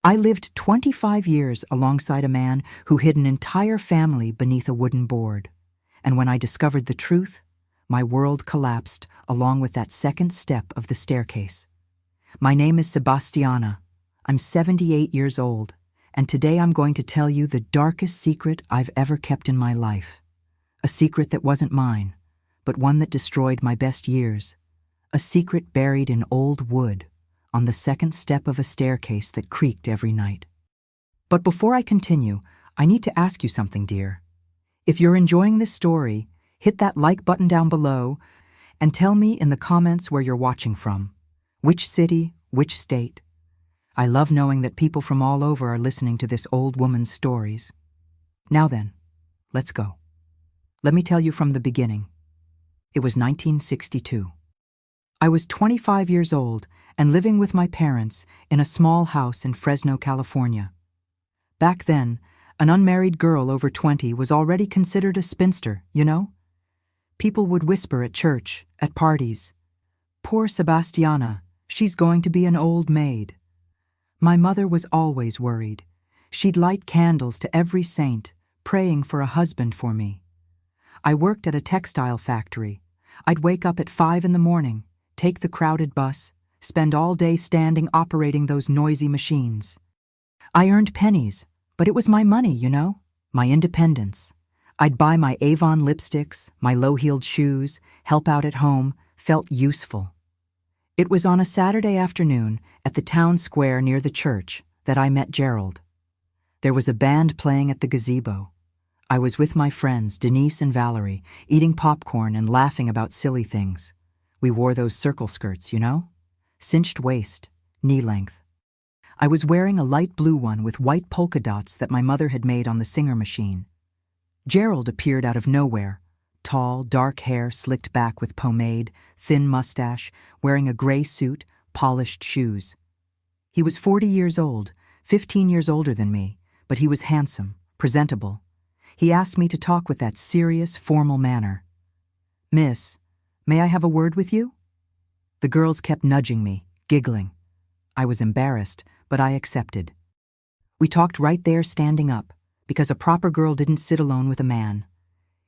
I lived 25 years alongside a man who hid an entire family beneath a wooden board. And when I discovered the truth, my world collapsed along with that second step of the staircase. My name is Sebastiana. I'm 78 years old, and today I'm going to tell you the darkest secret I've ever kept in my life. A secret that wasn't mine, but one that destroyed my best years. A secret buried in old wood, on the second step of a staircase that creaked every night. But before I continue, I need to ask you something, dear. If you're enjoying this story, hit that like button down below and tell me in the comments where you're watching from. Which city, which state. I love knowing that people from all over are listening to this old woman's stories. Now then, let's go. Let me tell you from the beginning. It was 1962. I was 25 years old and living with my parents in a small house in Fresno, California. Back then, an unmarried girl over 20 was already considered a spinster, you know? People would whisper at church, at parties, "Poor Sebastiana, she's going to be an old maid." My mother was always worried. She'd light candles to every saint, praying for a husband for me. I worked at a textile factory. I'd wake up at 5 in the morning, take the crowded bus, spend all day standing operating those noisy machines. I earned pennies, but it was my money, you know, my independence. I'd buy my Avon lipsticks, my low-heeled shoes, help out at home, felt useful. It was on a Saturday afternoon at the town square near the church that I met Gerald. There was a band playing at the gazebo. I was with my friends, Denise and Valerie, eating popcorn and laughing about silly things. We wore those circle skirts, you know? Cinched waist, knee length. I was wearing a light blue one with white polka dots that my mother had made on the Singer machine. Gerald appeared out of nowhere, tall, dark hair slicked back with pomade, thin mustache, wearing a gray suit, polished shoes. He was 40 years old, 15 years older than me, but he was handsome, presentable. He asked me to talk with that serious, formal manner. "Miss, may I have a word with you?" The girls kept nudging me, giggling. I was embarrassed, but I accepted. We talked right there standing up, because a proper girl didn't sit alone with a man.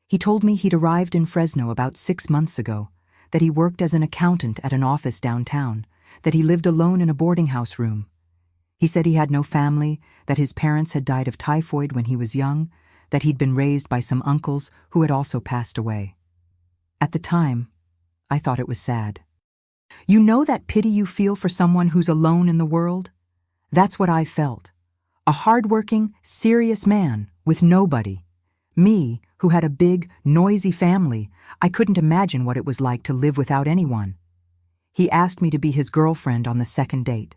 He told me he'd arrived in Fresno about 6 months ago, that he worked as an accountant at an office downtown, that he lived alone in a boarding house room. He said he had no family, that his parents had died of typhoid when he was young, that he'd been raised by some uncles who had also passed away. At the time, I thought it was sad. You know that pity you feel for someone who's alone in the world? That's what I felt. A hard-working, serious man with nobody. Me, who had a big, noisy family, I couldn't imagine what it was like to live without anyone. He asked me to be his girlfriend on the second date.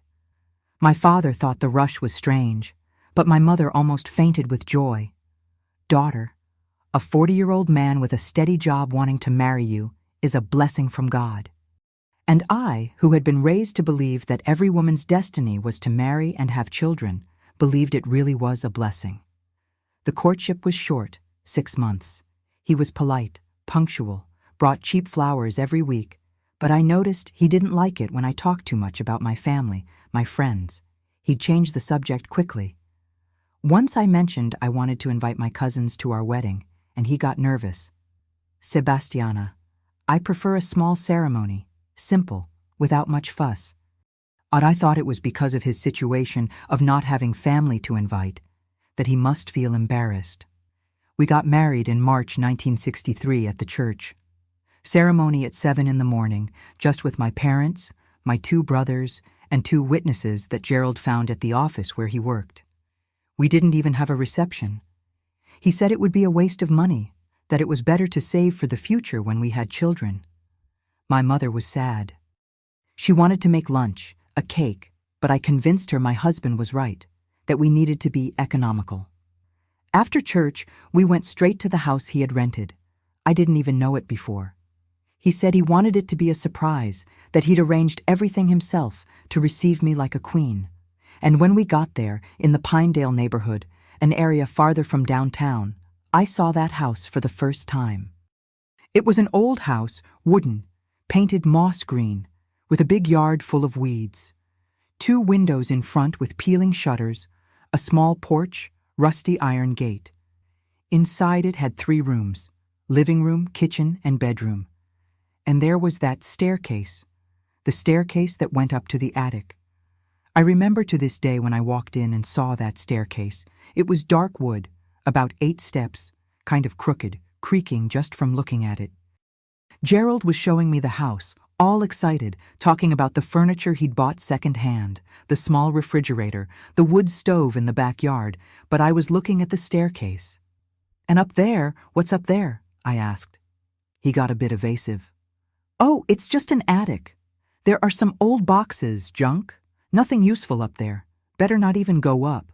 My father thought the rush was strange, but my mother almost fainted with joy. "Daughter, a 40-year-old man with a steady job wanting to marry you is a blessing from God." And I, who had been raised to believe that every woman's destiny was to marry and have children, believed it really was a blessing. The courtship was short, 6 months. He was polite, punctual, brought cheap flowers every week, but I noticed he didn't like it when I talked too much about my family, my friends. He'd changed the subject quickly. Once I mentioned I wanted to invite my cousins to our wedding, and he got nervous. "Sebastiana, I prefer a small ceremony, simple, without much fuss." But I thought it was because of his situation of not having family to invite, that he must feel embarrassed. We got married in March 1963 at the church. Ceremony at 7 in the morning, just with my parents, my 2 brothers, and 2 witnesses that Gerald found at the office where he worked. We didn't even have a reception. He said it would be a waste of money, that it was better to save for the future when we had children. My mother was sad. She wanted to make lunch, a cake, but I convinced her my husband was right, that we needed to be economical. After church, we went straight to the house he had rented. I didn't even know it before. He said he wanted it to be a surprise, that he'd arranged everything himself to receive me like a queen. And when we got there, in the Pinedale neighborhood, an area farther from downtown, I saw that house for the first time. It was an old house, wooden, painted moss green, with a big yard full of weeds. 2 windows in front with peeling shutters, a small porch, rusty iron gate. Inside it had 3 rooms: living room, kitchen, and bedroom. And there was that staircase, the staircase that went up to the attic. I remember to this day when I walked in and saw that staircase. It was dark wood, about 8 steps, kind of crooked, creaking just from looking at it. Gerald was showing me the house, all excited, talking about the furniture he'd bought second-hand, the small refrigerator, the wood stove in the backyard, but I was looking at the staircase. "And up there, what's up there?" I asked. He got a bit evasive. "Oh, it's just an attic. There are some old boxes, junk. Nothing useful up there. Better not even go up.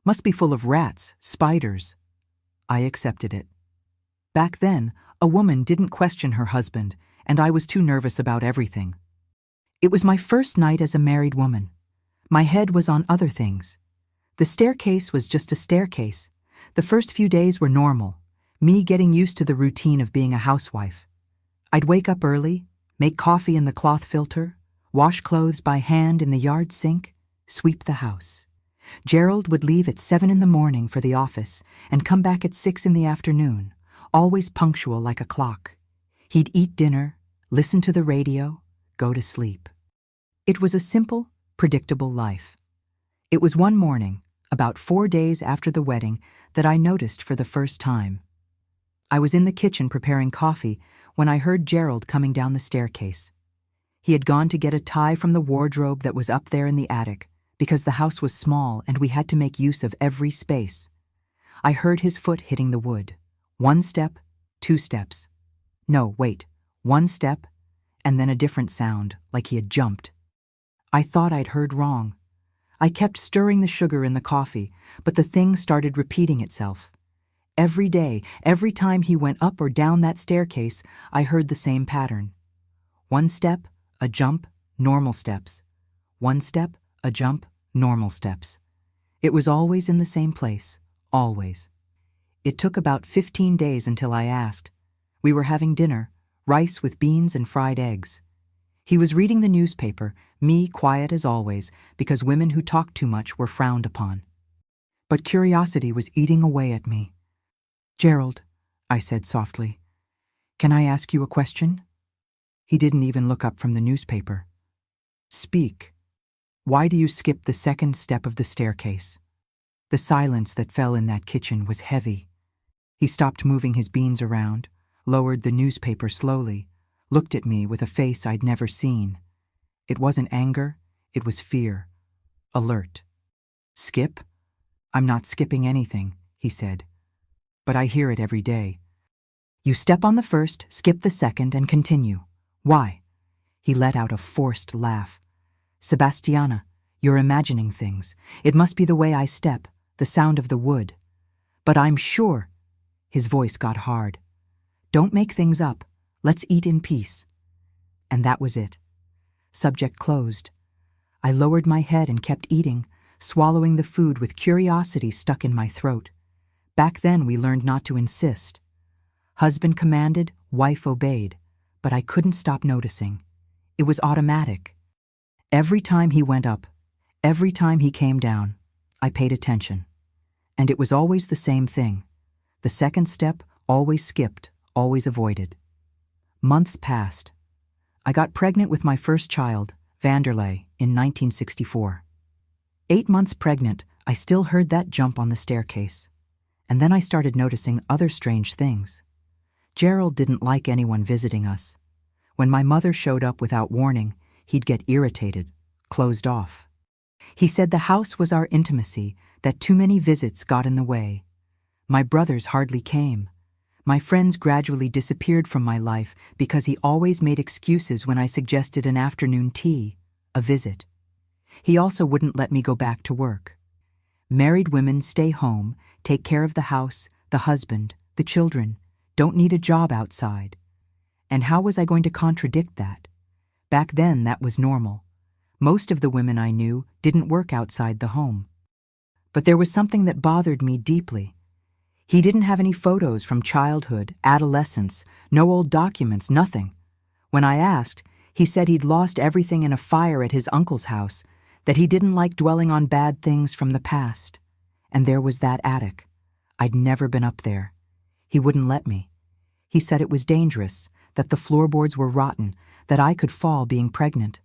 Must be full of rats, spiders." I accepted it. Back then, a woman didn't question her husband, and I was too nervous about everything. It was my first night as a married woman. My head was on other things. The staircase was just a staircase. The first few days were normal, me getting used to the routine of being a housewife. I'd wake up early, make coffee in the cloth filter, wash clothes by hand in the yard sink, sweep the house. Gerald would leave at 7 in the morning for the office and come back at 6 in the afternoon, always punctual like a clock. He'd eat dinner, listen to the radio, go to sleep. It was a simple, predictable life. It was one morning, about 4 days after the wedding, that I noticed for the first time. I was in the kitchen preparing coffee when I heard Gerald coming down the staircase. He had gone to get a tie from the wardrobe that was up there in the attic, because the house was small and we had to make use of every space. I heard his foot hitting the wood. 1 step, 2 steps. No, wait, 1 step, and then a different sound, like he had jumped. I thought I'd heard wrong. I kept stirring the sugar in the coffee, but the thing started repeating itself. Every day, every time he went up or down that staircase, I heard the same pattern. 1 step, a jump, normal steps. 1 step, a jump, normal steps. It was always in the same place, always. It took about 15 days until I asked. We were having dinner, rice with beans and fried eggs. He was reading the newspaper, me quiet as always, because women who talked too much were frowned upon. But curiosity was eating away at me. "Gerald," I said softly, "can I ask you a question?" He didn't even look up from the newspaper. "Speak. Why do you skip the 2nd step of the staircase?" The silence that fell in that kitchen was heavy. He stopped moving his beans around, lowered the newspaper slowly, looked at me with a face I'd never seen. It wasn't anger, it was fear. Alert. "Skip? I'm not skipping anything," he said. "But I hear it every day. You step on the 1st, skip the 2nd, and continue. Why?" He let out a forced laugh. "Sebastiana, you're imagining things. It must be the way I step, the sound of the wood. But I'm sure." His voice got hard. "Don't make things up. Let's eat in peace." And that was it. Subject closed. I lowered my head and kept eating, swallowing the food with curiosity stuck in my throat. Back then we learned not to insist. Husband commanded, wife obeyed, but I couldn't stop noticing. It was automatic. Every time he went up, every time he came down, I paid attention. And it was always the same thing. The 2nd step, always skipped, always avoided. Months passed. I got pregnant with my first child, Vanderlei, in 1964. 8 months pregnant, I still heard that jump on the staircase. And then I started noticing other strange things. Gerald didn't like anyone visiting us. When my mother showed up without warning, he'd get irritated, closed off. He said the house was our intimacy, that too many visits got in the way. My brothers hardly came. My friends gradually disappeared from my life because he always made excuses when I suggested an afternoon tea, a visit. He also wouldn't let me go back to work. Married women stay home, take care of the house, the husband, the children, don't need a job outside. And how was I going to contradict that? Back then, that was normal. Most of the women I knew didn't work outside the home. But there was something that bothered me deeply. He didn't have any photos from childhood, adolescence, no old documents, nothing. When I asked, he said he'd lost everything in a fire at his uncle's house, that he didn't like dwelling on bad things from the past. And there was that attic. I'd never been up there. He wouldn't let me. He said it was dangerous, that the floorboards were rotten, that I could fall being pregnant.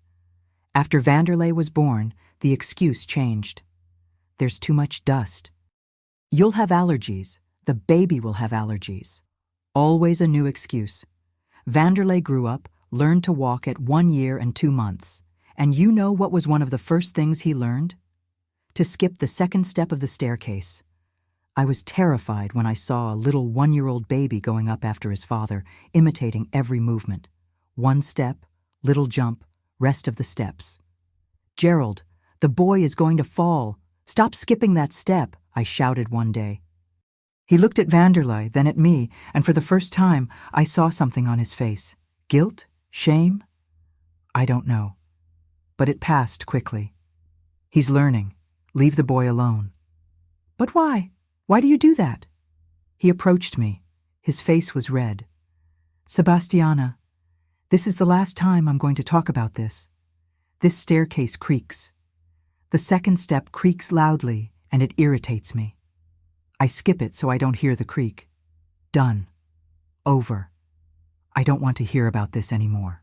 After Vanderlei was born, the excuse changed. There's too much dust. You'll have allergies. The baby will have allergies. Always a new excuse. Vanderlei grew up, learned to walk at 1 year and 2 months. And you know what was one of the first things he learned? To skip the second step of the staircase. I was terrified when I saw a little 1-year-old baby going up after his father, imitating every movement. 1 step, little jump, rest of the steps. "Gerald, the boy is going to fall. Stop skipping that step," I shouted one day. He looked at Vanderlei, then at me, and for the first time I saw something on his face. Guilt? Shame? I don't know. But it passed quickly. "He's learning. Leave the boy alone." "But why? Why do you do that?" He approached me. His face was red. "Sebastiana, this is the last time I'm going to talk about this. This staircase creaks. The second step creaks loudly, and it irritates me. I skip it so I don't hear the creak. Done. Over. I don't want to hear about this anymore."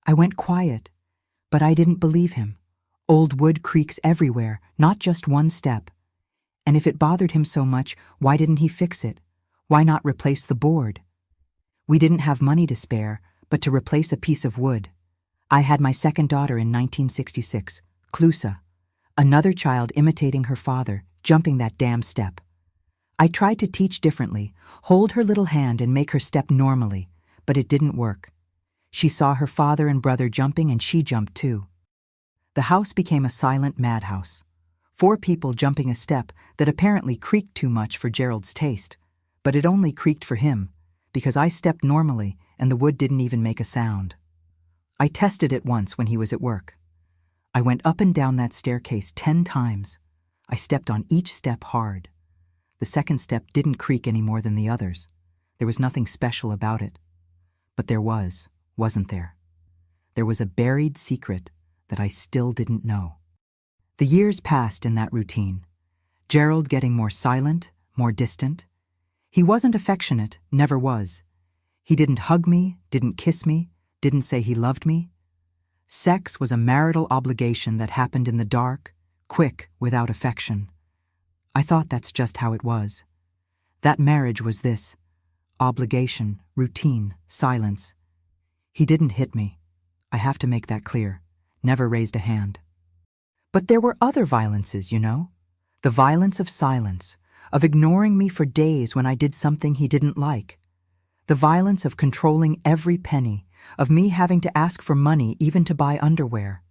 I went quiet, but I didn't believe him. Old wood creaks everywhere, not just 1 step. And if it bothered him so much, why didn't he fix it? Why not replace the board? We didn't have money to spare, but to replace a piece of wood. I had my second daughter in 1966, Clusa, another child imitating her father, jumping that damn step. I tried to teach differently, hold her little hand and make her step normally, but it didn't work. She saw her father and brother jumping and she jumped too. The house became a silent madhouse. 4 people jumping a step that apparently creaked too much for Gerald's taste, but it only creaked for him, because I stepped normally and the wood didn't even make a sound. I tested it once when he was at work. I went up and down that staircase 10 times. I stepped on each step hard. The second step didn't creak any more than the others. There was nothing special about it. But there was, wasn't there? There was a buried secret that I still didn't know. The years passed in that routine. Gerald getting more silent, more distant. He wasn't affectionate, never was. He didn't hug me, didn't kiss me, didn't say he loved me. Sex was a marital obligation that happened in the dark, quick, without affection. I thought that's just how it was. That marriage was this: obligation, routine, silence. He didn't hit me. I have to make that clear. Never raised a hand. But there were other violences, you know? The violence of silence, of ignoring me for days when I did something he didn't like. The violence of controlling every penny, of me having to ask for money even to buy underwear.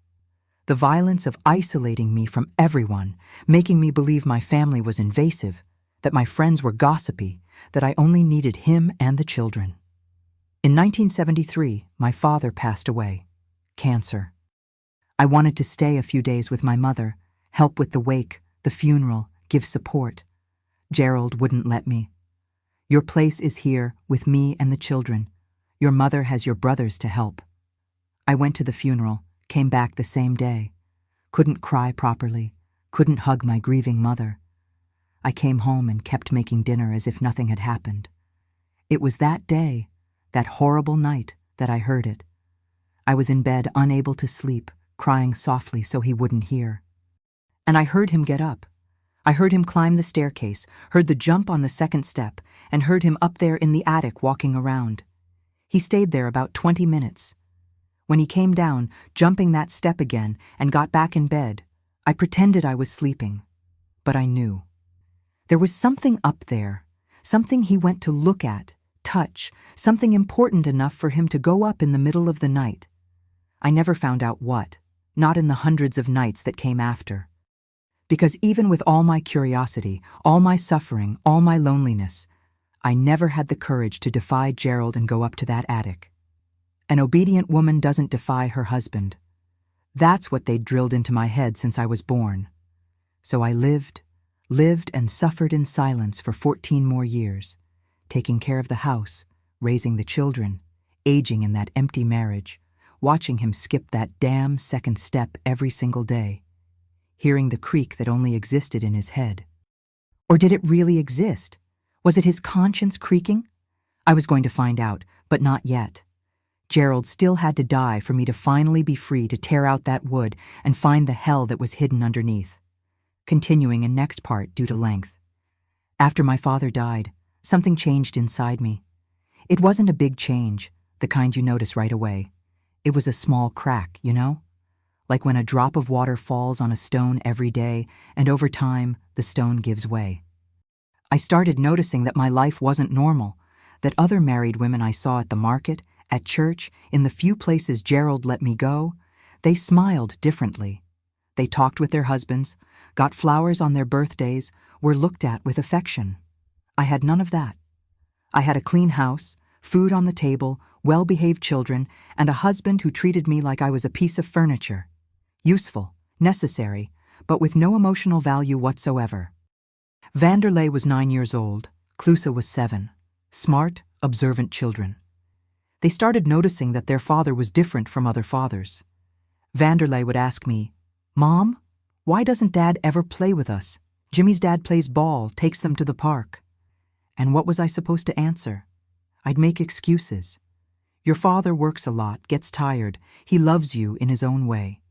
The violence of isolating me from everyone, making me believe my family was invasive, that my friends were gossipy, that I only needed him and the children. In 1973, my father passed away. Cancer. I wanted to stay a few days with my mother, help with the wake, the funeral, give support. Gerald wouldn't let me. "Your place is here, with me and the children. Your mother has your brothers to help." I went to the funeral, came back the same day. Couldn't cry properly, couldn't hug my grieving mother. I came home and kept making dinner as if nothing had happened. It was that day, that horrible night, that I heard it. I was in bed, unable to sleep, crying softly so he wouldn't hear. And I heard him get up. I heard him climb the staircase, heard the jump on the second step, and heard him up there in the attic walking around. He stayed there about 20 minutes. When he came down, jumping that step again, and got back in bed, I pretended I was sleeping. But I knew. There was something up there, something he went to look at, touch, something important enough for him to go up in the middle of the night. I never found out what, not in the hundreds of nights that came after. Because even with all my curiosity, all my suffering, all my loneliness, I never had the courage to defy Gerald and go up to that attic. An obedient woman doesn't defy her husband. That's what they'd drilled into my head since I was born. So I lived and suffered in silence for 14 more years, taking care of the house, raising the children, aging in that empty marriage, watching him skip that damn second step every single day. hearing the creak that only existed in his head. Or did it really exist? Was it his conscience creaking? I was going to find out, but not yet. Gerald still had to die for me to finally be free to tear out that wood and find the hell that was hidden underneath. Continuing in next part due to length. After my father died, something changed inside me. It wasn't a big change, the kind you notice right away. It was a small crack, you know? Like when a drop of water falls on a stone every day, and over time, the stone gives way. I started noticing that my life wasn't normal, that other married women I saw at the market, at church, in the few places Gerald let me go, they smiled differently. They talked with their husbands, got flowers on their birthdays, were looked at with affection. I had none of that. I had a clean house, food on the table, well-behaved children, and a husband who treated me like I was a piece of furniture. Useful, necessary, but with no emotional value whatsoever. Vanderlei was 9 years old, Clusa was 7. Smart, observant children. They started noticing that their father was different from other fathers. Vanderlei would ask me, "Mom, why doesn't Dad ever play with us? Jimmy's dad plays ball, takes them to the park." And what was I supposed to answer? I'd make excuses. "Your father works a lot, gets tired. He loves you in his own way."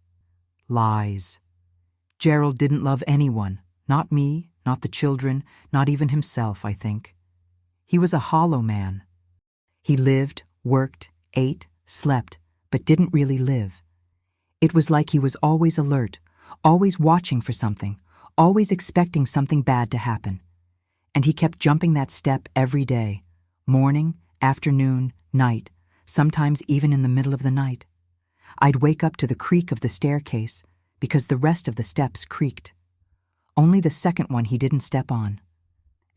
Lies. Gerald didn't love anyone, not me, not the children, not even himself, I think. He was a hollow man. He lived, worked, ate, slept, but didn't really live. It was like he was always alert, always watching for something, always expecting something bad to happen. And he kept jumping that step every day, morning, afternoon, night, sometimes even in the middle of the night. I'd wake up to the creak of the staircase because the rest of the steps creaked. Only the second one he didn't step on.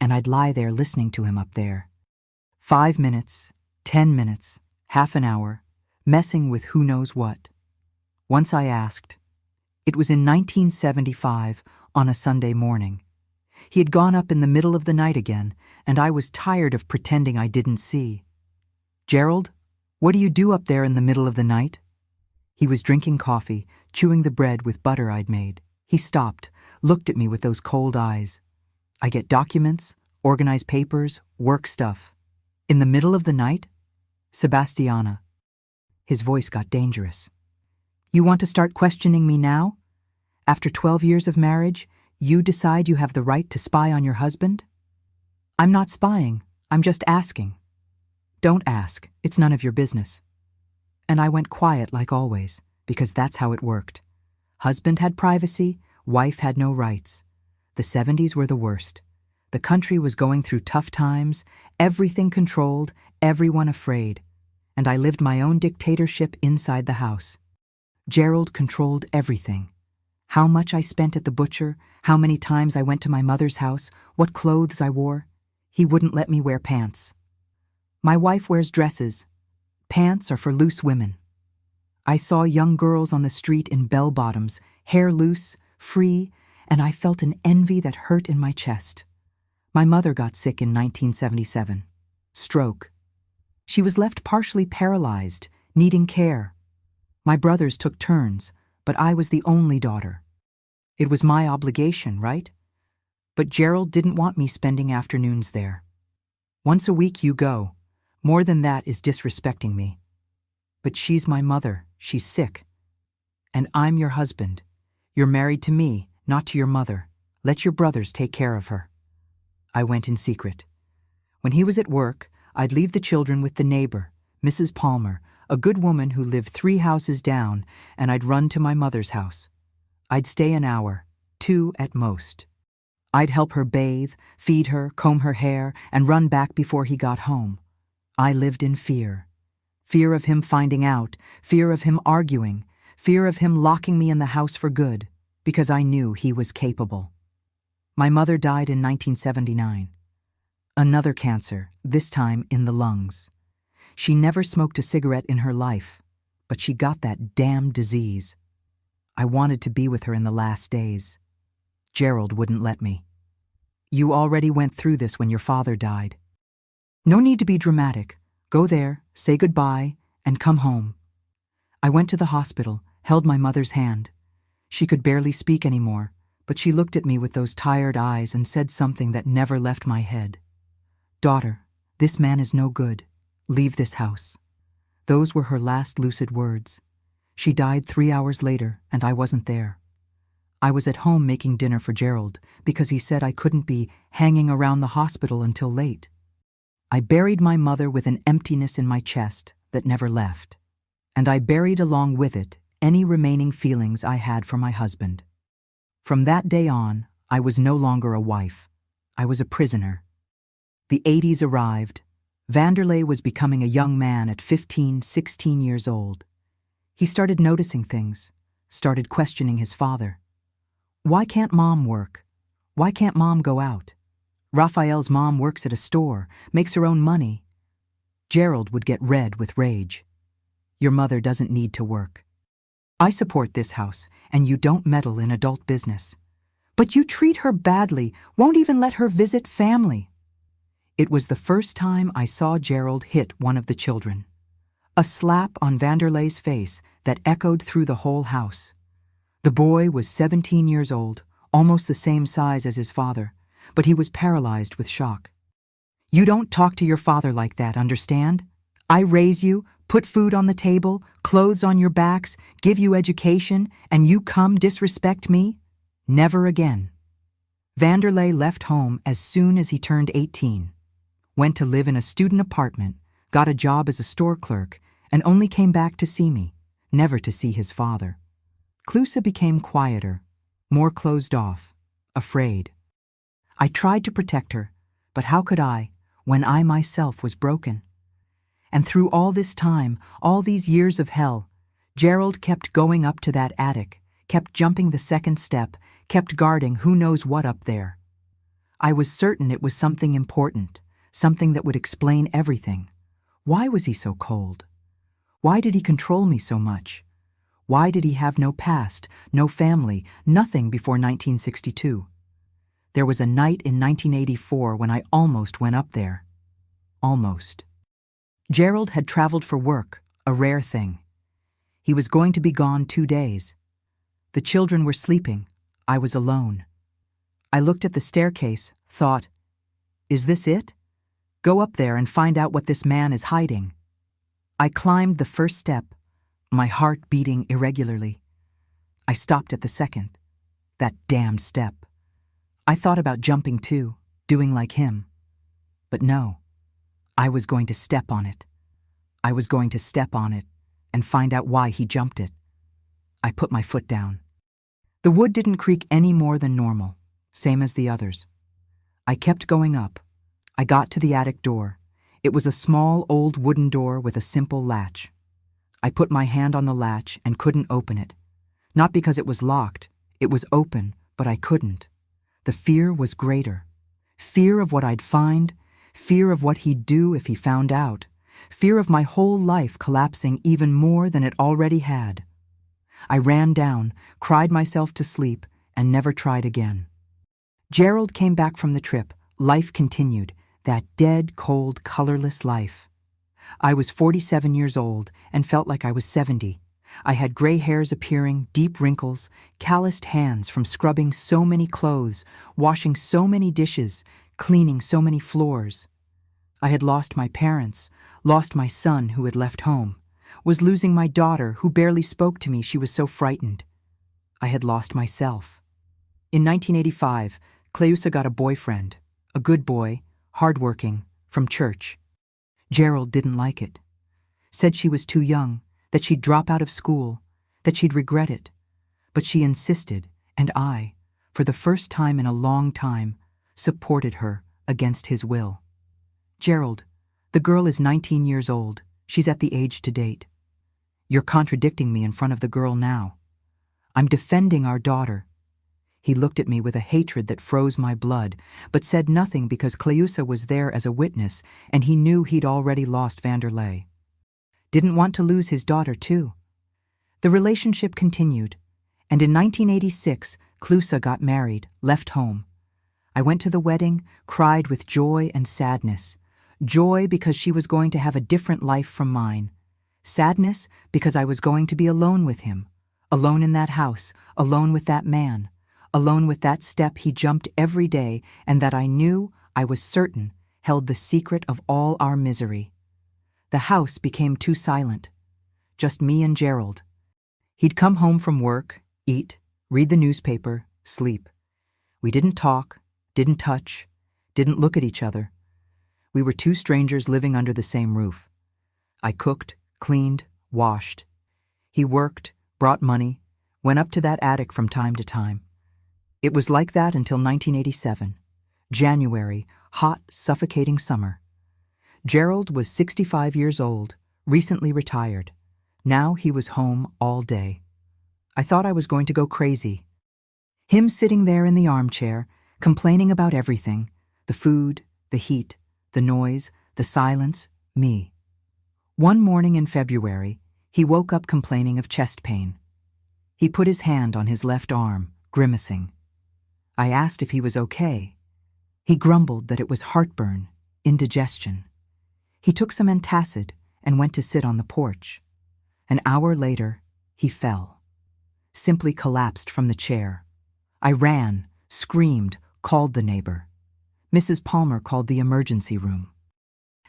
And I'd lie there listening to him up there. 5 minutes, 10 minutes, half an hour, messing with who knows what. Once I asked. It was in 1975, on a Sunday morning. He had gone up in the middle of the night again, and I was tired of pretending I didn't see. "Gerald, what do you do up there in the middle of the night?" He was drinking coffee, chewing the bread with butter I'd made. He stopped, looked at me with those cold eyes. "I get documents, organize papers, work stuff." "In the middle of the night?" "Sebastiana." His voice got dangerous. "You want to start questioning me now? After 12 years of marriage, you decide you have the right to spy on your husband?" "I'm not spying, I'm just asking." "Don't ask, it's none of your business." And I went quiet like always, because that's how it worked. Husband had privacy, wife had no rights. The 70s were the worst. The country was going through tough times, everything controlled, everyone afraid. And I lived my own dictatorship inside the house. Gerald controlled everything. How much I spent at the butcher, how many times I went to my mother's house, what clothes I wore. He wouldn't let me wear pants. My wife wears dresses. Pants are for loose women. I saw young girls on the street in bell-bottoms, hair loose, free, and I felt an envy that hurt in my chest. My mother got sick in 1977. Stroke. She was left partially paralyzed, needing care. My brothers took turns, but I was the only daughter. It was my obligation, right? But Gerald didn't want me spending afternoons there. "Once a week you go. More than that is disrespecting me." "But she's my mother, she's sick. And I'm your husband. You're married to me, not to your mother. Let your brothers take care of her." I went in secret. When he was at work, I'd leave the children with the neighbor, Mrs. Palmer, a good woman who lived 3 houses down, and I'd run to my mother's house. I'd stay an hour, 2 at most. I'd help her bathe, feed her, comb her hair, and run back before he got home. I lived in fear. Fear of him finding out, fear of him arguing, fear of him locking me in the house for good, because I knew he was capable. My mother died in 1979. Another cancer, this time in the lungs. She never smoked a cigarette in her life, but she got that damn disease. I wanted to be with her in the last days. Gerald wouldn't let me. "You already went through this when your father died. No need to be dramatic. Go there, say goodbye, and come home." I went to the hospital, held my mother's hand. She could barely speak anymore, but she looked at me with those tired eyes and said something that never left my head. "Daughter, this man is no good. Leave this house." Those were her last lucid words. She died 3 hours later, and I wasn't there. I was at home making dinner for Gerald because he said I couldn't be hanging around the hospital until late. I buried my mother with an emptiness in my chest that never left, and I buried along with it any remaining feelings I had for my husband. From that day on, I was no longer a wife. I was a prisoner. The 80s arrived. Vanderlei was becoming a young man at 15, 16 years old. He started noticing things, started questioning his father. Why can't mom work? Why can't mom go out? Raphael's mom works at a store, makes her own money. Gerald would get red with rage. Your mother doesn't need to work. I support this house, and you don't meddle in adult business. But you treat her badly, won't even let her visit family. It was the first time I saw Gerald hit one of the children. A slap on Vanderlei's face that echoed through the whole house. The boy was 17 years old, almost the same size as his father, but he was paralyzed with shock. You don't talk to your father like that, understand? I raise you, put food on the table, clothes on your backs, give you education, and you come disrespect me? Never again. Vanderlei left home as soon as he turned 18, went to live in a student apartment, got a job as a store clerk, and only came back to see me, never to see his father. Klusa became quieter, more closed off, afraid. I tried to protect her, but how could I, when I myself was broken? And through all this time, all these years of hell, Gerald kept going up to that attic, kept jumping the second step, kept guarding who knows what up there. I was certain it was something important, something that would explain everything. Why was he so cold? Why did he control me so much? Why did he have no past, no family, nothing before 1962? There was a night in 1984 when I almost went up there. Almost. Gerald had traveled for work, a rare thing. He was going to be gone 2 days. The children were sleeping. I was alone. I looked at the staircase, thought, is this it? Go up there and find out what this man is hiding. I climbed the first step, my heart beating irregularly. I stopped at the second. That damned step. I thought about jumping too, doing like him. But no, I was going to step on it. I was going to step on it and find out why he jumped it. I put my foot down. The wood didn't creak any more than normal, same as the others. I kept going up. I got to the attic door. It was a small old wooden door with a simple latch. I put my hand on the latch and couldn't open it. Not because it was locked. It was open, but I couldn't. The fear was greater. Fear of what I'd find, fear of what he'd do if he found out, fear of my whole life collapsing even more than it already had. I ran down, cried myself to sleep, and never tried again. Gerald came back from the trip. Life continued, that dead, cold, colorless life. I was 47 years old and felt like I was 70. I had gray hairs appearing, deep wrinkles, calloused hands from scrubbing so many clothes, washing so many dishes, cleaning so many floors. I had lost my parents, lost my son who had left home, was losing my daughter who barely spoke to me, she was so frightened. I had lost myself. In 1985, Cleusa got a boyfriend, a good boy, hardworking, from church. Gerald didn't like it. Said she was too young, that she'd drop out of school, that she'd regret it. But she insisted, and I, for the first time in a long time, supported her against his will. Gerald, the girl is 19 years old. She's at the age to date. You're contradicting me in front of the girl now. I'm defending our daughter. He looked at me with a hatred that froze my blood, but said nothing because Cleusa was there as a witness, and he knew he'd already lost Vanderlei. Didn't want to lose his daughter, too. The relationship continued, and in 1986, Cleusa got married, left home. I went to the wedding, cried with joy and sadness. Joy because she was going to have a different life from mine. Sadness because I was going to be alone with him, Alone in that house, alone with that man, alone with that step he jumped every day and that I knew, I was certain, held the secret of all our misery. The house became too silent. Just me and Gerald. He'd come home from work, eat, read the newspaper, sleep. We didn't talk, didn't touch, didn't look at each other. We were two strangers living under the same roof. I cooked, cleaned, washed. He worked, brought money, went up to that attic from time to time. It was like that until 1987. January, hot, suffocating summer. Gerald was 65 years old, recently retired. Now he was home all day. I thought I was going to go crazy. Him sitting there in the armchair, complaining about everything, the food, the heat, the noise, the silence, me. One morning in February, he woke up complaining of chest pain. He put his hand on his left arm, grimacing. I asked if he was okay. He grumbled that it was heartburn, indigestion. He took some antacid and went to sit on the porch. An hour later, he fell. Simply collapsed from the chair. I ran, screamed, called the neighbor. Mrs. Palmer called the emergency room.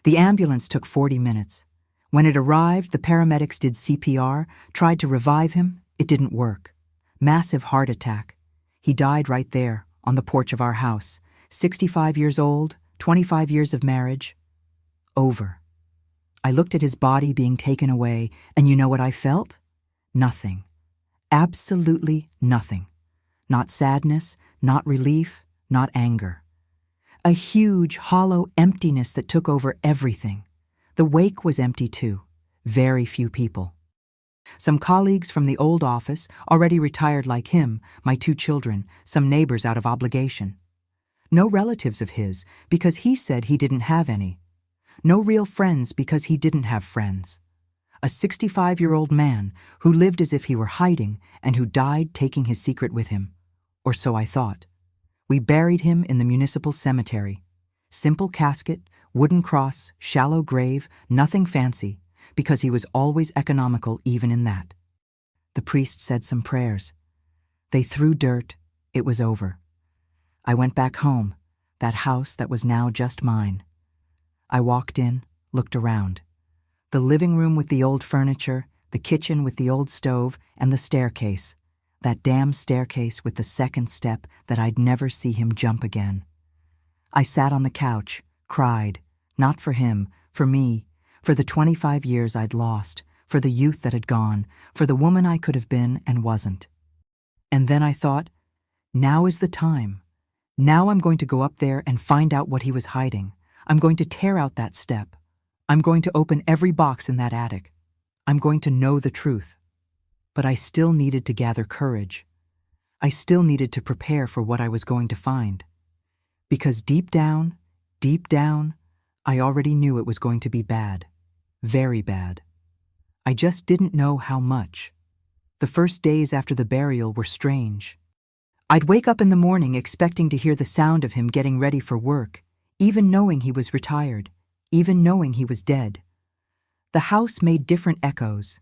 The ambulance took 40 minutes. When it arrived, the paramedics did CPR, tried to revive him. It didn't work. Massive heart attack. He died right there, on the porch of our house. 65 years old, 25 years of marriage. Over. I looked at his body being taken away, and you know what I felt? Nothing. Absolutely nothing. Not sadness, not relief, not anger. A huge, hollow emptiness that took over everything. The wake was empty too. Very few people. Some colleagues from the old office, already retired like him, my two children, some neighbors out of obligation. No relatives of his, because he said he didn't have any. No real friends because he didn't have friends. A 65-year-old man who lived as if he were hiding and who died taking his secret with him. Or so I thought. We buried him in the municipal cemetery. Simple casket, wooden cross, shallow grave, nothing fancy, because he was always economical even in that. The priest said some prayers. They threw dirt. It was over. I went back home, that house that was now just mine. I walked in, looked around. The living room with the old furniture, the kitchen with the old stove, and the staircase. That damn staircase with the second step that I'd never see him jump again. I sat on the couch, cried, not for him, for me, for the 25 years I'd lost, for the youth that had gone, for the woman I could have been and wasn't. And then I thought, now is the time. Now I'm going to go up there and find out what he was hiding. I'm going to tear out that step. I'm going to open every box in that attic. I'm going to know the truth. But I still needed to gather courage. I still needed to prepare for what I was going to find. Because deep down, I already knew it was going to be bad. Very bad. I just didn't know how much. The first days after the burial were strange. I'd wake up in the morning expecting to hear the sound of him getting ready for work, even knowing he was retired, even knowing he was dead. The house made different echoes.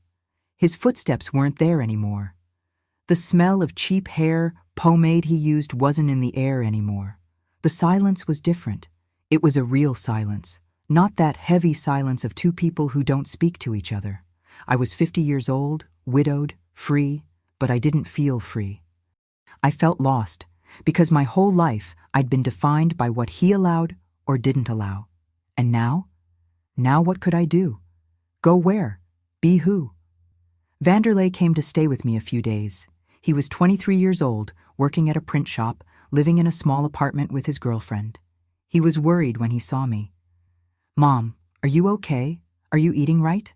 His footsteps weren't there anymore. The smell of cheap hair, pomade he used wasn't in the air anymore. The silence was different. It was a real silence, not that heavy silence of two people who don't speak to each other. I was 50 years old, widowed, free, but I didn't feel free. I felt lost, because my whole life I'd been defined by what he allowed or didn't allow. And now? Now what could I do? Go where? Be who? Vanderlei came to stay with me a few days. He was 23 years old, working at a print shop, living in a small apartment with his girlfriend. He was worried when he saw me. "Mom, are you okay? Are you eating right?"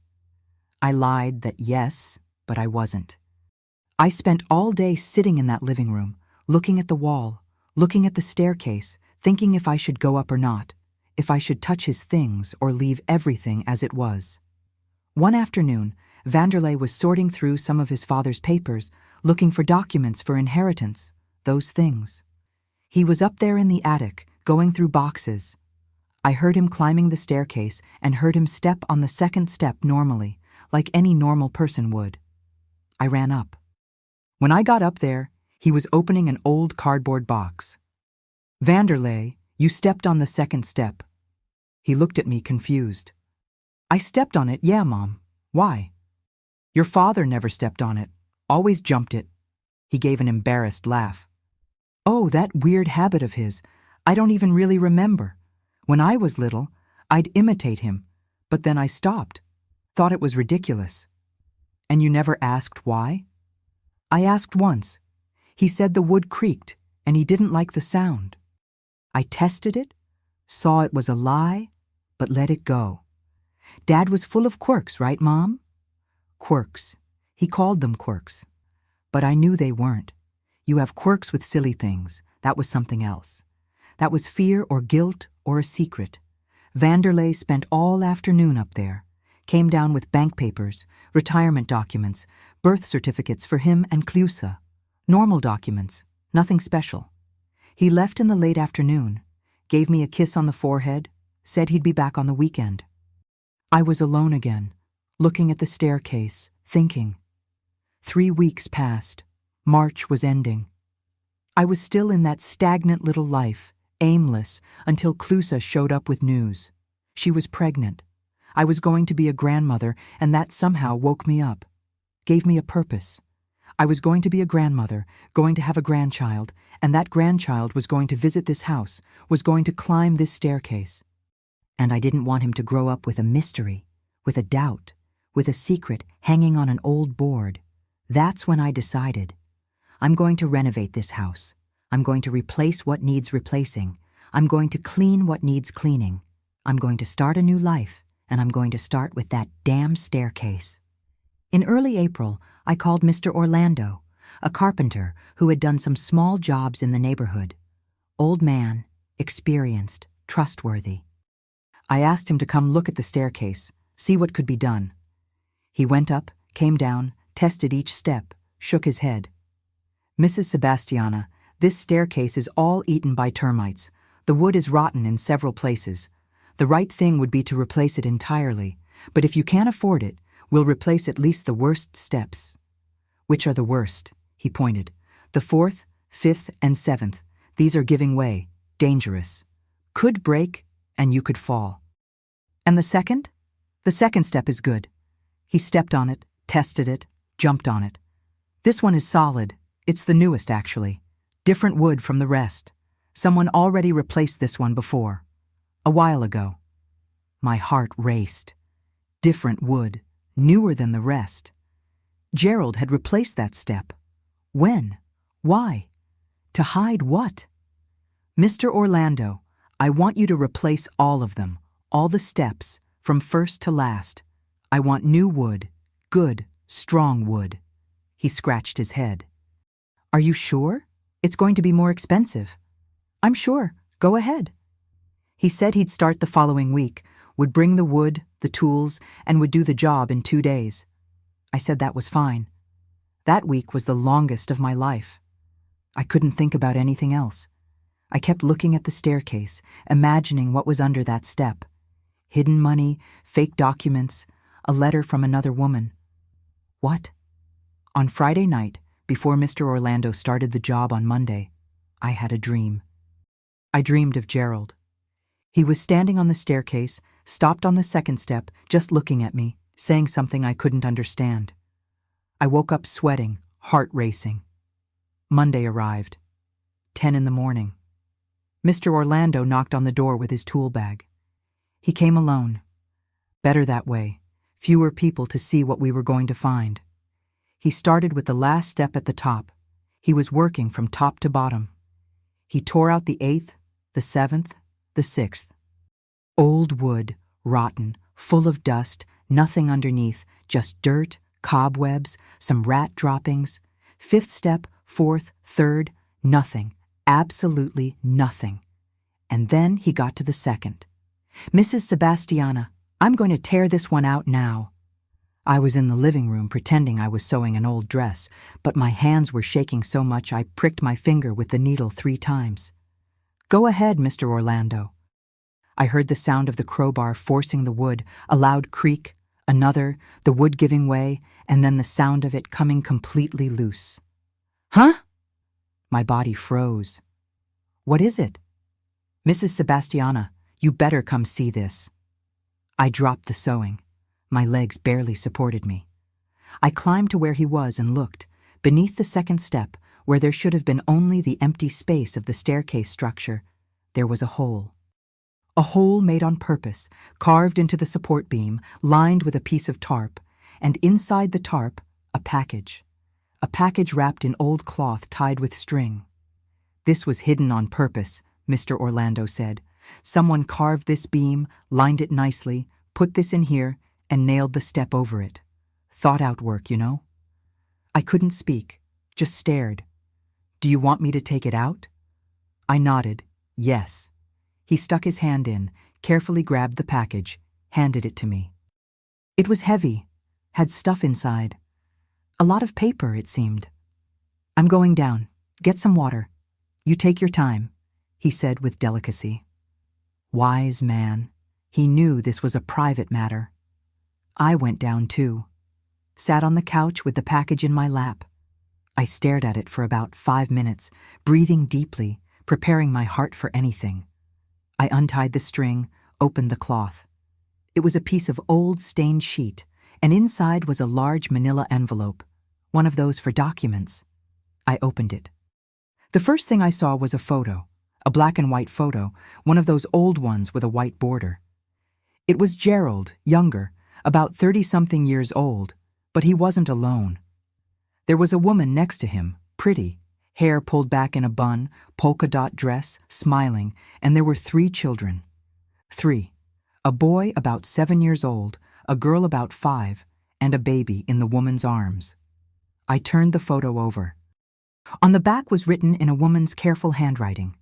I lied that yes, but I wasn't. I spent all day sitting in that living room, looking at the wall, looking at the staircase, thinking if I should go up or not, if I should touch his things or leave everything as it was. One afternoon, Vanderlei was sorting through some of his father's papers, looking for documents for inheritance, those things. He was up there in the attic, going through boxes. I heard him climbing the staircase and heard him step on the second step normally, like any normal person would. I ran up. When I got up there, he was opening an old cardboard box. "Vanderlei, you stepped on the second step." He looked at me confused. "I stepped on it, yeah, Mom. Why?" "Your father never stepped on it, always jumped it." He gave an embarrassed laugh. "Oh, that weird habit of his. I don't even really remember. When I was little, I'd imitate him, but then I stopped. Thought it was ridiculous." "And you never asked why?" "I asked once. He said the wood creaked, and he didn't like the sound. I tested it, saw it was a lie, but let it go. Dad was full of quirks, right, Mom?" "Quirks. He called them quirks. But I knew they weren't. You have quirks with silly things. That was something else. That was fear or guilt or a secret. Vanderlei spent all afternoon up there. Came down with bank papers, retirement documents, birth certificates for him and Clusa. Normal documents, nothing special. He left in the late afternoon, gave me a kiss on the forehead, said he'd be back on the weekend. I was alone again, looking at the staircase, thinking. 3 weeks passed. March was ending. I was still in that stagnant little life, aimless, until Clusa showed up with news. She was pregnant. I was going to be a grandmother, and that somehow woke me up, gave me a purpose. I was going to be a grandmother, going to have a grandchild, and that grandchild was going to visit this house, was going to climb this staircase. And I didn't want him to grow up with a mystery, with a doubt, with a secret hanging on an old board. That's when I decided, I'm going to renovate this house. I'm going to replace what needs replacing. I'm going to clean what needs cleaning. I'm going to start a new life, and I'm going to start with that damn staircase. In early April, I called Mr. Orlando, a carpenter who had done some small jobs in the neighborhood. Old man, experienced, trustworthy. I asked him to come look at the staircase, see what could be done. He went up, came down, tested each step, shook his head. "Mrs. Sebastiana, this staircase is all eaten by termites. The wood is rotten in several places. The right thing would be to replace it entirely, but if you can't afford it, we'll replace at least the worst steps." "Which are the worst?" He pointed. "The 4th, 5th, and 7th. These are giving way, dangerous. Could break, and you could fall." "And the 2nd? "The 2nd step is good." He stepped on it, tested it, jumped on it. "This one is solid. It's the newest, actually. Different wood from the rest. Someone already replaced this one before. A while ago." My heart raced. Different wood, newer than the rest. Gerald had replaced that step. When? Why? To hide what? "Mr. Orlando, I want you to replace all of them, all the steps, from first to last. I want new wood, good, strong wood." He scratched his head. "Are you sure? It's going to be more expensive." "I'm sure. Go ahead." He said he'd start the following week, would bring the wood, the tools, and would do the job in 2 days. I said that was fine. That week was the longest of my life. I couldn't think about anything else. I kept looking at the staircase, imagining what was under that step. Hidden money, fake documents, a letter from another woman. What? On Friday night, before Mr. Orlando started the job on Monday, I had a dream. I dreamed of Gerald. He was standing on the staircase, stopped on the 2nd step, just looking at me, saying something I couldn't understand. I woke up sweating, heart racing. Monday arrived. 10 in the morning. Mr. Orlando knocked on the door with his tool bag. He came alone. Better that way, fewer people to see what we were going to find. He started with the last step at the top. He was working from top to bottom. He tore out the 8th, the 7th, the 6th. Old wood, rotten, full of dust, nothing underneath, just dirt, cobwebs, some rat droppings. 5th step, 4th, 3rd, nothing, absolutely nothing. And then he got to the 2nd. "Mrs. Sebastiana, I'm going to tear this one out now." I was in the living room pretending I was sewing an old dress, but my hands were shaking so much I pricked my finger with the needle 3 times. "Go ahead, Mr. Orlando." I heard the sound of the crowbar forcing the wood, a loud creak, another, the wood giving way, and then the sound of it coming completely loose. Huh? My body froze. What is it? Mrs. Sebastiana, you better come see this. I dropped the sewing. My legs barely supported me. I climbed to where he was and looked, beneath the second step, where there should have been only the empty space of the staircase structure. There was a hole. A hole made on purpose, carved into the support beam, lined with a piece of tarp, and inside the tarp, a package. A package wrapped in old cloth tied with string. This was hidden on purpose, Mr. Orlando said. Someone carved this beam, lined it nicely, put this in here, and nailed the step over it. Thought-out work, you know? I couldn't speak, just stared. Do you want me to take it out? I nodded, yes. He stuck his hand in, carefully grabbed the package, handed it to me. It was heavy, had stuff inside. A lot of paper, it seemed. I'm going down. Get some water. You take your time, he said with delicacy. Wise man. He knew this was a private matter. I went down too. Sat on the couch with the package in my lap. I stared at it for about 5 minutes, breathing deeply, preparing my heart for anything. I untied the string, opened the cloth. It was a piece of old stained sheet, and inside was a large manila envelope, one of those for documents. I opened it. The first thing I saw was a photo, a black and white photo, one of those old ones with a white border. It was Gerald, younger, about 30-something years old, but he wasn't alone. There was a woman next to him, pretty, hair pulled back in a bun, polka dot dress, smiling, and there were 3 children. 3. A boy about 7 years old, a girl about 5, and a baby in the woman's arms. I turned the photo over. On the back was written in a woman's careful handwriting,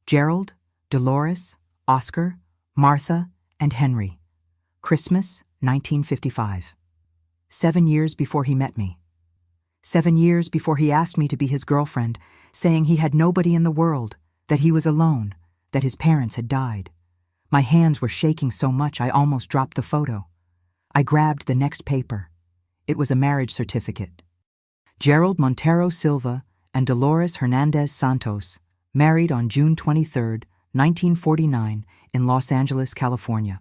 Gerald, Dolores, Oscar, Martha, and Henry. Christmas, 1955. 7 years before he met me. 7 years before he asked me to be his girlfriend, saying he had nobody in the world, that he was alone, that his parents had died. My hands were shaking so much I almost dropped the photo. I grabbed the next paper. It was a marriage certificate. Gerald Montero Silva and Dolores Hernandez Santos, married on June 23, 1949, in Los Angeles, California.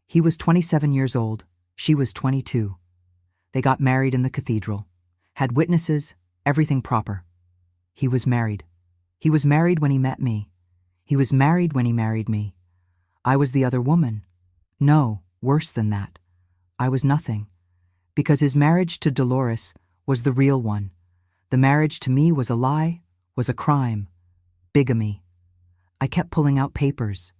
He was 27 years old, she was 22. They got married in the cathedral. Had witnesses, everything proper. He was married. He was married when he met me. He was married when he married me. I was the other woman. No, worse than that. I was nothing. Because his marriage to Dolores was the real one. The marriage to me was a lie, was a crime. Bigamy. I kept pulling out papers.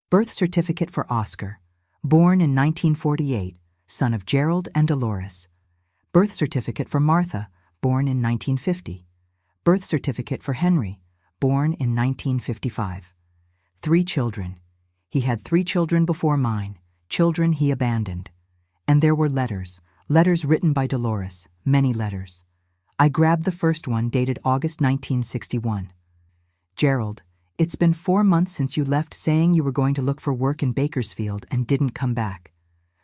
Birth certificate for Oscar, born in 1948, son of Gerald and Dolores. Birth certificate for Martha, born in 1950. Birth certificate for Henry, born in 1955. 3 children. He had 3 children before mine, children he abandoned. And there were letters written by Dolores, many letters. I grabbed the first one dated August 1961. Gerald, it's been 4 months since you left saying you were going to look for work in Bakersfield and didn't come back.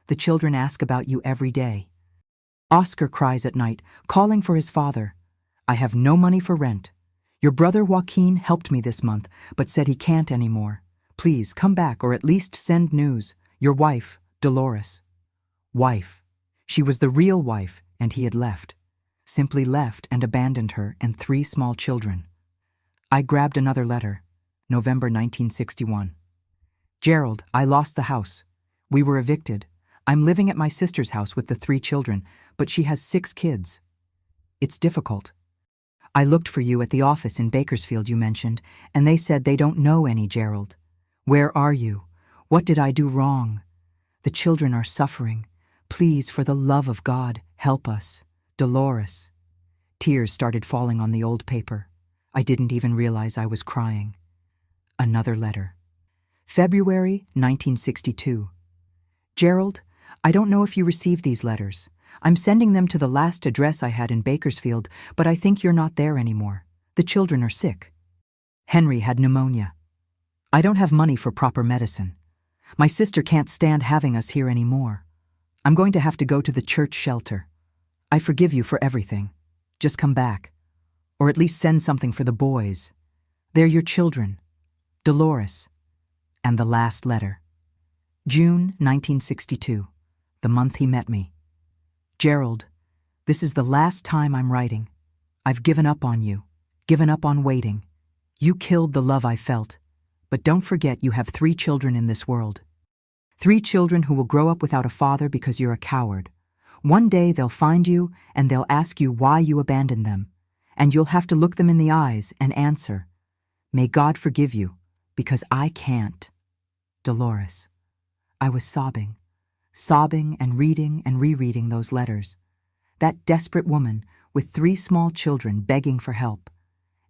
The children ask about you every day. Oscar cries at night, calling for his father. I have no money for rent. Your brother Joaquin helped me this month, but said he can't anymore. Please come back or at least send news. Your wife, Dolores. Wife. She was the real wife, and he had left. Simply left and abandoned her and 3 small children. I grabbed another letter. November 1961. Gerald, I lost the house. We were evicted. I'm living at my sister's house with the 3 children, but she has 6 kids. It's difficult. I looked for you at the office in Bakersfield you mentioned, and they said they don't know any Gerald. Where are you? What did I do wrong? The children are suffering. Please, for the love of God, help us. Dolores. Tears started falling on the old paper. I didn't even realize I was crying. Another letter. February 1962. Gerald, I don't know if you received these letters. I'm sending them to the last address I had in Bakersfield, but I think you're not there anymore. The children are sick. Henry had pneumonia. I don't have money for proper medicine. My sister can't stand having us here anymore. I'm going to have to go to the church shelter. I forgive you for everything. Just come back. Or at least send something for the boys. They're your children. Dolores. And the last letter. June 1962, the month he met me. Gerald, this is the last time I'm writing. I've given up on you, given up on waiting. You killed the love I felt. But don't forget you have 3 children in this world. 3 children who will grow up without a father because you're a coward. One day they'll find you and they'll ask you why you abandoned them. And you'll have to look them in the eyes and answer, "May God forgive you, because I can't." Dolores. I was sobbing and reading and rereading those letters. That desperate woman with 3 small children begging for help.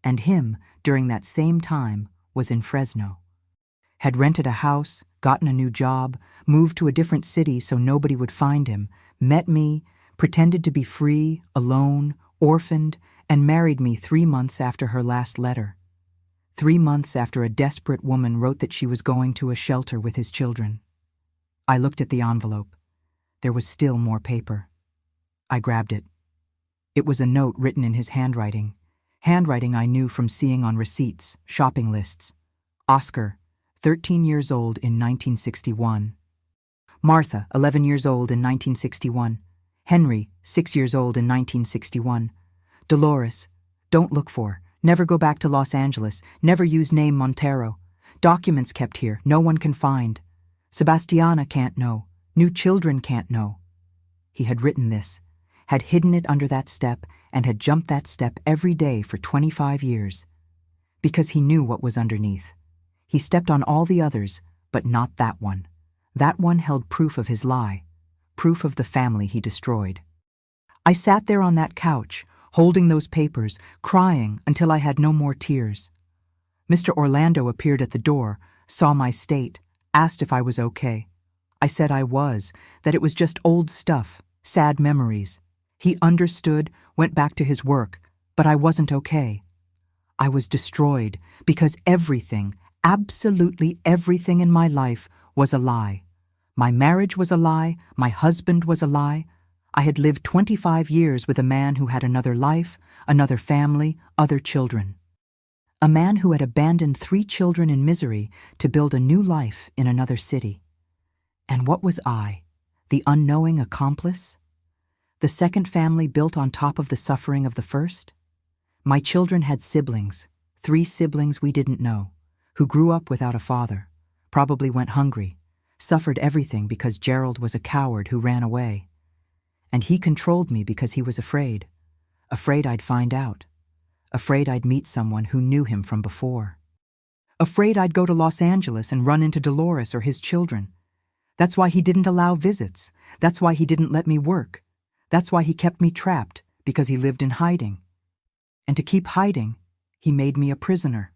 And him, during that same time, was in Fresno. Had rented a house, gotten a new job, moved to a different city so nobody would find him, met me, pretended to be free, alone, orphaned, and married me 3 months after her last letter. 3 months after a desperate woman wrote that she was going to a shelter with his children. I looked at the envelope. There was still more paper. I grabbed it. It was a note written in his handwriting I knew from seeing on receipts, shopping lists. Oscar, 13 years old in 1961. Martha, 11 years old in 1961. Henry, 6 years old in 1961. Dolores, don't look for, never go back to Los Angeles, never use name Montero. Documents kept here, no one can find. Sebastiana can't know, new children can't know. He had written this, had hidden it under that step, and had jumped that step every day for 25 years. Because he knew what was underneath. He stepped on all the others, but not that one. That one held proof of his lie, proof of the family he destroyed. I sat there on that couch, holding those papers, crying until I had no more tears. Mr. Orlando appeared at the door, saw my state, asked if I was okay. I said I was, that it was just old stuff, sad memories. He understood, went back to his work, but I wasn't okay. I was destroyed because everything, absolutely everything in my life was a lie. My marriage was a lie, my husband was a lie. I had lived 25 years with a man who had another life, another family, other children. A man who had abandoned 3 children in misery to build a new life in another city. And what was I, the unknowing accomplice? The second family built on top of the suffering of the first? My children had siblings, 3 siblings we didn't know, who grew up without a father, probably went hungry, suffered everything because Gerald was a coward who ran away. And he controlled me because he was afraid I'd find out, afraid I'd meet someone who knew him from before. Afraid I'd go to Los Angeles and run into Dolores or his children. That's why he didn't allow visits. That's why he didn't let me work. That's why he kept me trapped, because he lived in hiding. And to keep hiding, he made me a prisoner.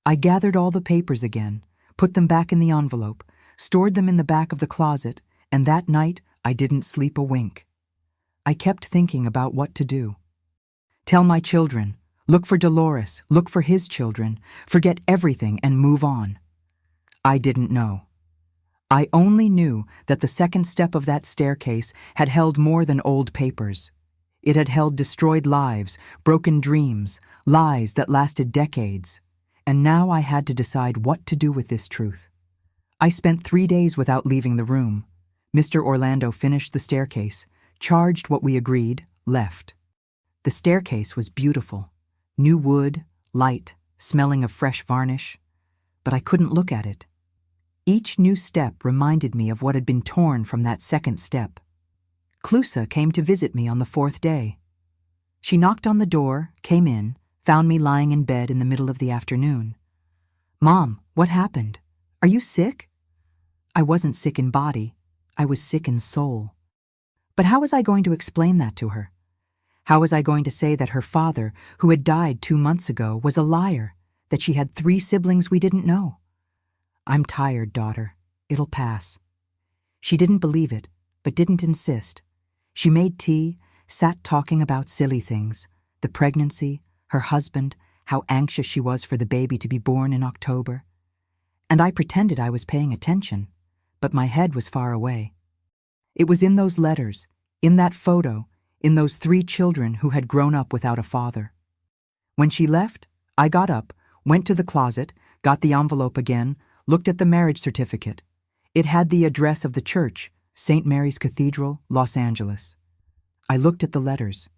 I gathered all the papers again, put them back in the envelope, stored them in the back of the closet, and that night I didn't sleep a wink. I kept thinking about what to do. Tell my children, look for Dolores, look for his children, forget everything and move on. I didn't know. I only knew that the second step of that staircase had held more than old papers. It had held destroyed lives, broken dreams, lies that lasted decades. And now I had to decide what to do with this truth. I spent 3 days without leaving the room. Mr. Orlando finished the staircase, charged what we agreed, left. The staircase was beautiful. New wood, light, smelling of fresh varnish. But I couldn't look at it. Each new step reminded me of what had been torn from that second step. Clusa came to visit me on the 4th day. She knocked on the door, came in, found me lying in bed in the middle of the afternoon. "Mom, what happened? Are you sick?" I wasn't sick in body. I was sick in soul. But how was I going to explain that to her? How was I going to say that her father, who had died 2 months ago, was a liar, that she had 3 siblings we didn't know? "I'm tired, daughter. It'll pass." She didn't believe it, but didn't insist. She made tea, sat talking about silly things, the pregnancy, her husband, how anxious she was for the baby to be born in October. And I pretended I was paying attention, but my head was far away. It was in those letters, in that photo, in those 3 children who had grown up without a father. When she left, I got up, went to the closet, got the envelope again, looked at the marriage certificate. It had the address of the church, St. Mary's Cathedral, Los Angeles. I looked at the letters.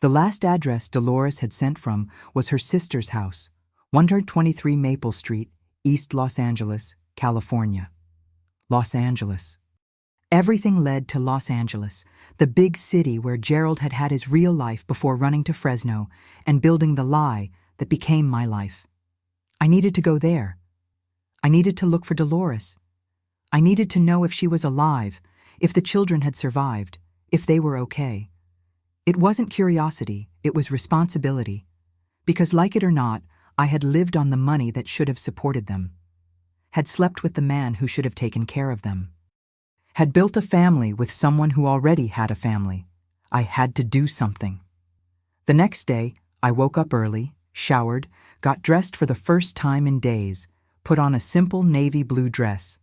The last address Dolores had sent from was her sister's house, 123 Maple Street, East Los Angeles, California. Los Angeles. Everything led to Los Angeles, the big city where Gerald had had his real life before running to Fresno and building the lie that became my life. I needed to go there. I needed to look for Dolores. I needed to know if she was alive, if the children had survived, if they were okay. It wasn't curiosity, it was responsibility. Because like it or not, I had lived on the money that should have supported them. Had slept with the man who should have taken care of them. Had built a family with someone who already had a family. I had to do something. The next day, I woke up early, showered, got dressed for the first time in days, put on a simple navy blue dress.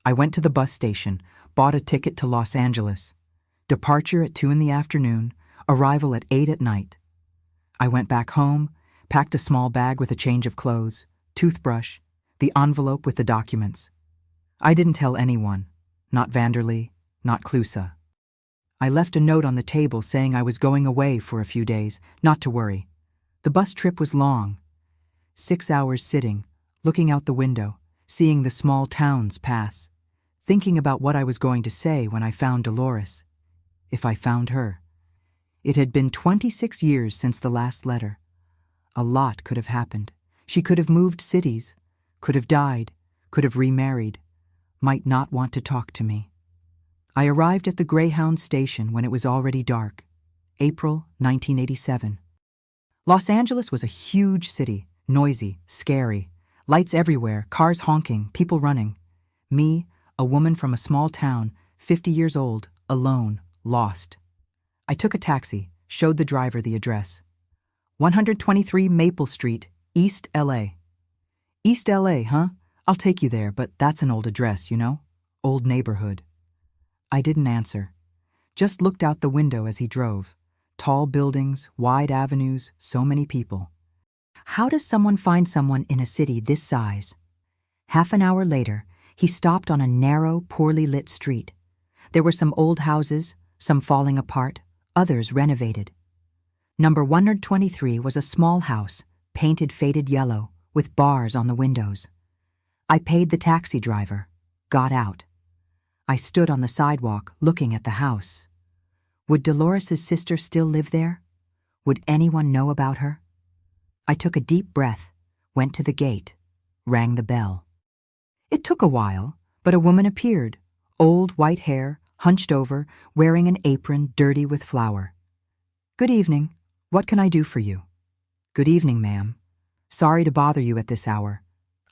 I went to the bus station, bought a ticket to Los Angeles. Departure at 2 in the afternoon, arrival at 8 at night. I went back home, packed a small bag with a change of clothes, toothbrush, the envelope with the documents. I didn't tell anyone, not Vanderlee, not Clusa. I left a note on the table saying I was going away for a few days, not to worry. The bus trip was long. 6 hours sitting, looking out the window, seeing the small towns pass, thinking about what I was going to say when I found Dolores. If I found her. It had been 26 years since the last letter. A lot could have happened. She could have moved cities, could have died, could have remarried, might not want to talk to me. I arrived at the Greyhound station when it was already dark. April 1987. Los Angeles was a huge city, noisy, scary. Lights everywhere, cars honking, people running. Me, a woman from a small town, 50 years old, alone, lost. I took a taxi, showed the driver the address. 123 Maple Street, East LA. East LA, huh? I'll take you there, but that's an old address, you know? Old neighborhood. I didn't answer. Just looked out the window as he drove. Tall buildings, wide avenues, so many people. How does someone find someone in a city this size? Half an hour later, he stopped on a narrow, poorly lit street. There were some old houses, some falling apart, others renovated. Number 123 was a small house, painted faded yellow, with bars on the windows. I paid the taxi driver, got out. I stood on the sidewalk, looking at the house. Would Dolores' sister still live there? Would anyone know about her? I took a deep breath, went to the gate, rang the bell. It took a while, but a woman appeared, old white hair, hunched over, wearing an apron dirty with flour. Good evening. What can I do for you? Good evening, ma'am. Sorry to bother you at this hour.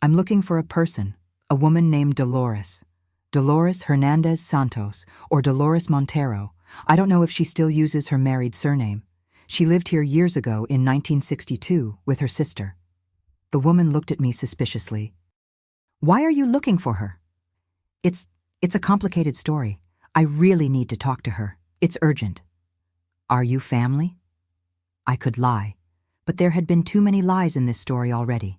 I'm looking for a person, a woman named Dolores. Dolores Hernandez Santos, or Dolores Montero. I don't know if she still uses her married surname. She lived here years ago in 1962 with her sister. The woman looked at me suspiciously. Why are you looking for her? It's a complicated story. I really need to talk to her. It's urgent. Are you family? I could lie, but there had been too many lies in this story already.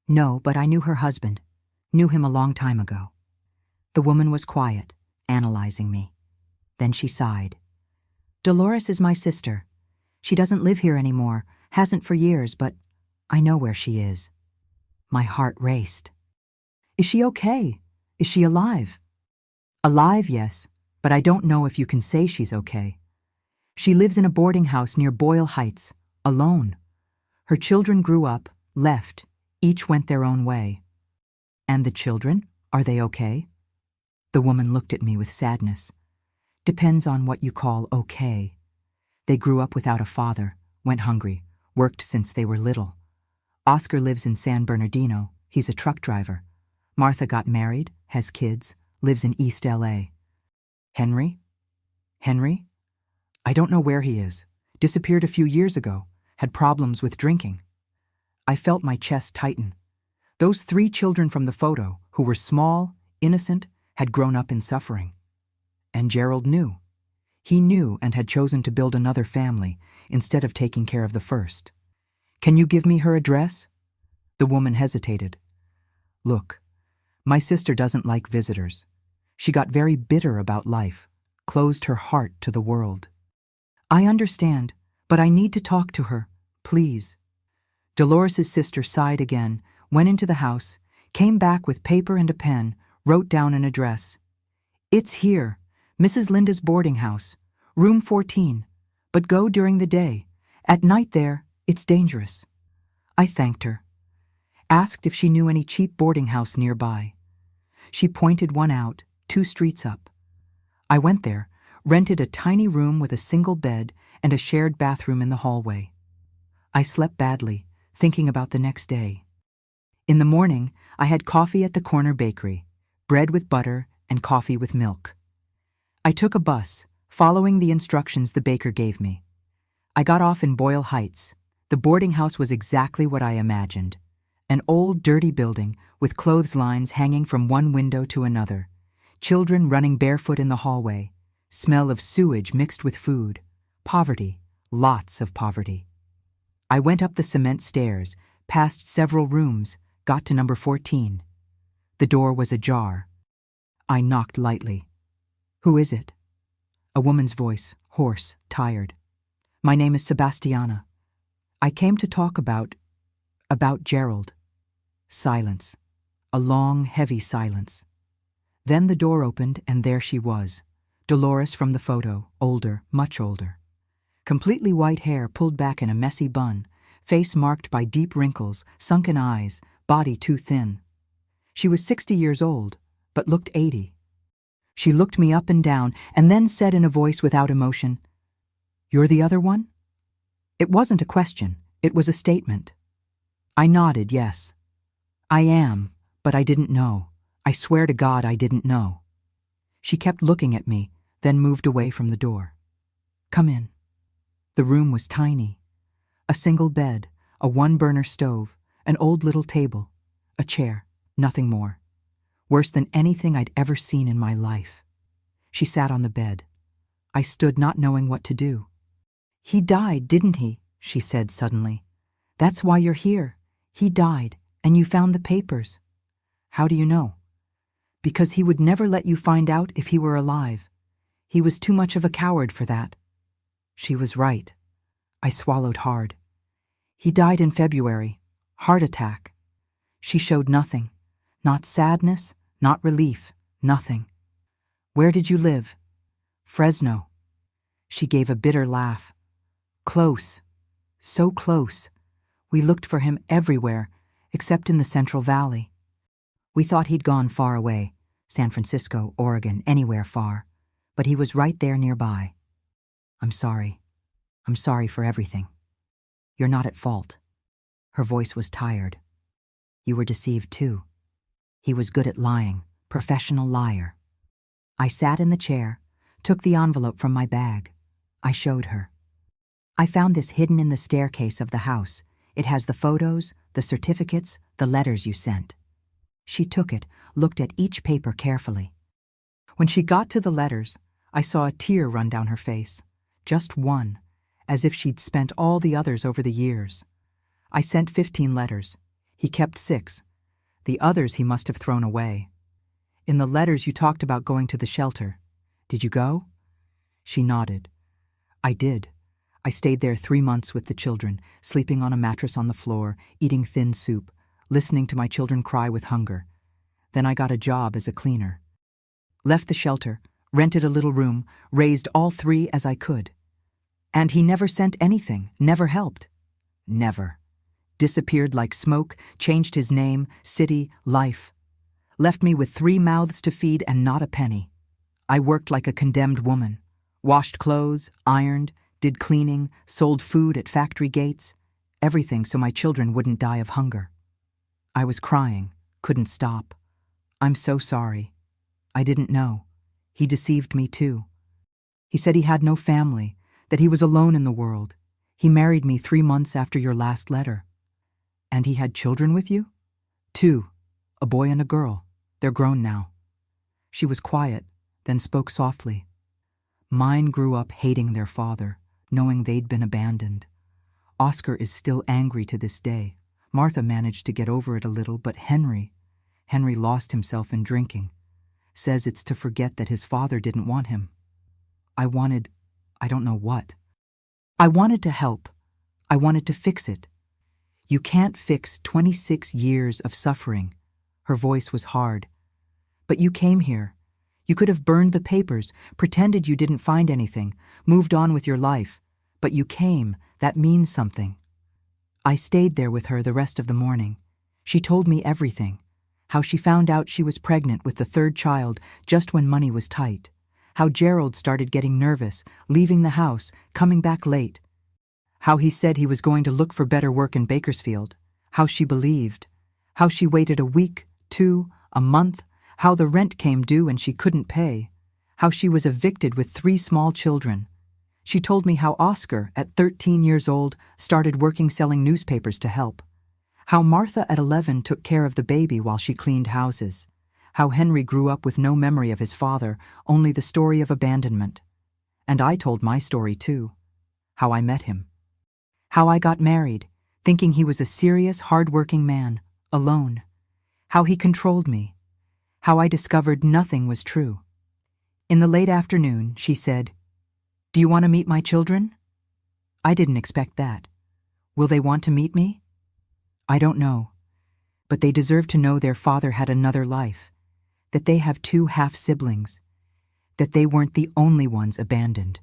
No, but I knew her husband. Knew him a long time ago. The woman was quiet, analyzing me. Then she sighed. Dolores is my sister. She doesn't live here anymore, hasn't for years, but I know where she is. My heart raced. Is she okay? Is she alive? Alive, yes, but I don't know if you can say she's okay. She lives in a boarding house near Boyle Heights, alone. Her children grew up, left, each went their own way. And the children, are they okay? The woman looked at me with sadness. Depends on what you call okay. They grew up without a father, went hungry, worked since they were little. Oscar lives in San Bernardino, he's a truck driver. Martha got married, has kids, lives in East LA. Henry? Henry? I don't know where he is. Disappeared a few years ago, had problems with drinking. I felt my chest tighten. Those 3 children from the photo, who were small, innocent, had grown up in suffering. And Gerald knew. He knew and had chosen to build another family instead of taking care of the first. Can you give me her address? The woman hesitated. Look, my sister doesn't like visitors. She got very bitter about life, closed her heart to the world. I understand, but I need to talk to her, please. Dolores's sister sighed again, went into the house, came back with paper and a pen, wrote down an address. It's here, Mrs. Linda's boarding house, room 14, but go during the day. At night there, it's dangerous. I thanked her. Asked if she knew any cheap boarding house nearby. She pointed one out, 2 streets up. I went there, rented a tiny room with a single bed and a shared bathroom in the hallway. I slept badly, thinking about the next day. In the morning, I had coffee at the corner bakery, bread with butter and coffee with milk. I took a bus, following the instructions the baker gave me. I got off in Boyle Heights. The boarding house was exactly what I imagined. An old, dirty building with clotheslines hanging from one window to another, children running barefoot in the hallway, smell of sewage mixed with food, poverty, lots of poverty. I went up the cement stairs, passed several rooms, got to number 14. The door was ajar. I knocked lightly. Who is it? A woman's voice, hoarse, tired. My name is Sebastiana. I came to talk about Gerald. Silence. A long, heavy silence. Then the door opened and there she was, Dolores from the photo, older, much older. Completely white hair pulled back in a messy bun, face marked by deep wrinkles, sunken eyes, body too thin. She was 60 years old, but looked 80. She looked me up and down and then said in a voice without emotion, "You're the other one?" It wasn't a question, it was a statement. I nodded yes. I am, but I didn't know. I swear to God I didn't know. She kept looking at me, then moved away from the door. Come in. The room was tiny. A single bed, a 1-burner stove, an old little table, a chair, nothing more. Worse than anything I'd ever seen in my life. She sat on the bed. I stood not knowing what to do. He died, didn't he? She said suddenly. That's why you're here. He died, and you found the papers. How do you know? Because he would never let you find out if he were alive. He was too much of a coward for that. She was right. I swallowed hard. He died in February. Heart attack. She showed nothing. Not sadness, not relief, nothing. Where did you live? Fresno. She gave a bitter laugh. Close. So close. We looked for him everywhere, except in the Central Valley. We thought he'd gone far away, San Francisco, Oregon, anywhere far. But he was right there nearby. I'm sorry. I'm sorry for everything. You're not at fault. Her voice was tired. You were deceived too. He was good at lying, professional liar. I sat in the chair, took the envelope from my bag. I showed her. I found this hidden in the staircase of the house. It has the photos, the certificates, the letters you sent. She took it, looked at each paper carefully. When she got to the letters, I saw a tear run down her face. Just one, as if she'd spent all the others over the years. I sent 15 letters. He kept 6. The others he must have thrown away. In the letters you talked about going to the shelter. Did you go? She nodded. I did. I stayed there 3 months with the children, sleeping on a mattress on the floor, eating thin soup, listening to my children cry with hunger. Then I got a job as a cleaner. Left the shelter, rented a little room, raised all 3 as I could. And he never sent anything, never helped. Never. Disappeared like smoke, changed his name, city, life. Left me with 3 mouths to feed and not a penny. I worked like a condemned woman. Washed clothes, ironed, did cleaning, sold food at factory gates, everything so my children wouldn't die of hunger. I was crying, couldn't stop. I'm so sorry. I didn't know. He deceived me too. He said he had no family, that he was alone in the world. He married me 3 months after your last letter. And he had children with you? 2, a boy and a girl. They're grown now. She was quiet, then spoke softly. Mine grew up hating their father, knowing they'd been abandoned. Oscar is still angry to this day. Martha managed to get over it a little, but Henry lost himself in drinking. Says it's to forget that his father didn't want him. I don't know what. I wanted to help. I wanted to fix it. You can't fix 26 years of suffering. Her voice was hard. But you came here. You could have burned the papers, pretended you didn't find anything, moved on with your life. But you came. That means something. I stayed there with her the rest of the morning. She told me everything. How she found out she was pregnant with the third child just when money was tight. How Gerald started getting nervous, leaving the house, coming back late. How he said he was going to look for better work in Bakersfield. How she believed. How she waited a week, 2, a month. How the rent came due and she couldn't pay. How she was evicted with 3 small children. She told me how Oscar, at 13 years old, started working selling newspapers to help. How Martha at 11 took care of the baby while she cleaned houses. How Henry grew up with no memory of his father, only the story of abandonment. And I told my story too. How I met him. How I got married, thinking he was a serious, hard-working man, alone. How he controlled me. How I discovered nothing was true. In the late afternoon, she said, "Do you want to meet my children?" I didn't expect that. Will they want to meet me? I don't know. But they deserve to know their father had another life, that they have 2 half-siblings, that they weren't the only ones abandoned.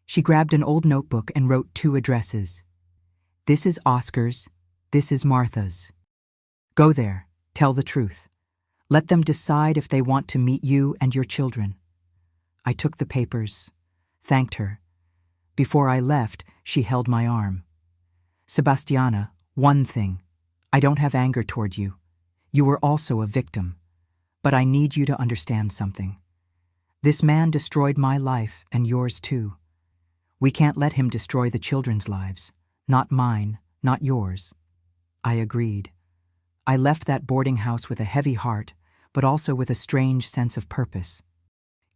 She grabbed an old notebook and wrote 2 addresses. This is Oscar's, this is Martha's. Go there, tell the truth. Let them decide if they want to meet you and your children. I took the papers, thanked her. Before I left, she held my arm. Sebastiana, one thing. I don't have anger toward you. You were also a victim. But I need you to understand something. This man destroyed my life and yours too. We can't let him destroy the children's lives. Not mine, not yours. I agreed. I left that boarding house with a heavy heart, but also with a strange sense of purpose.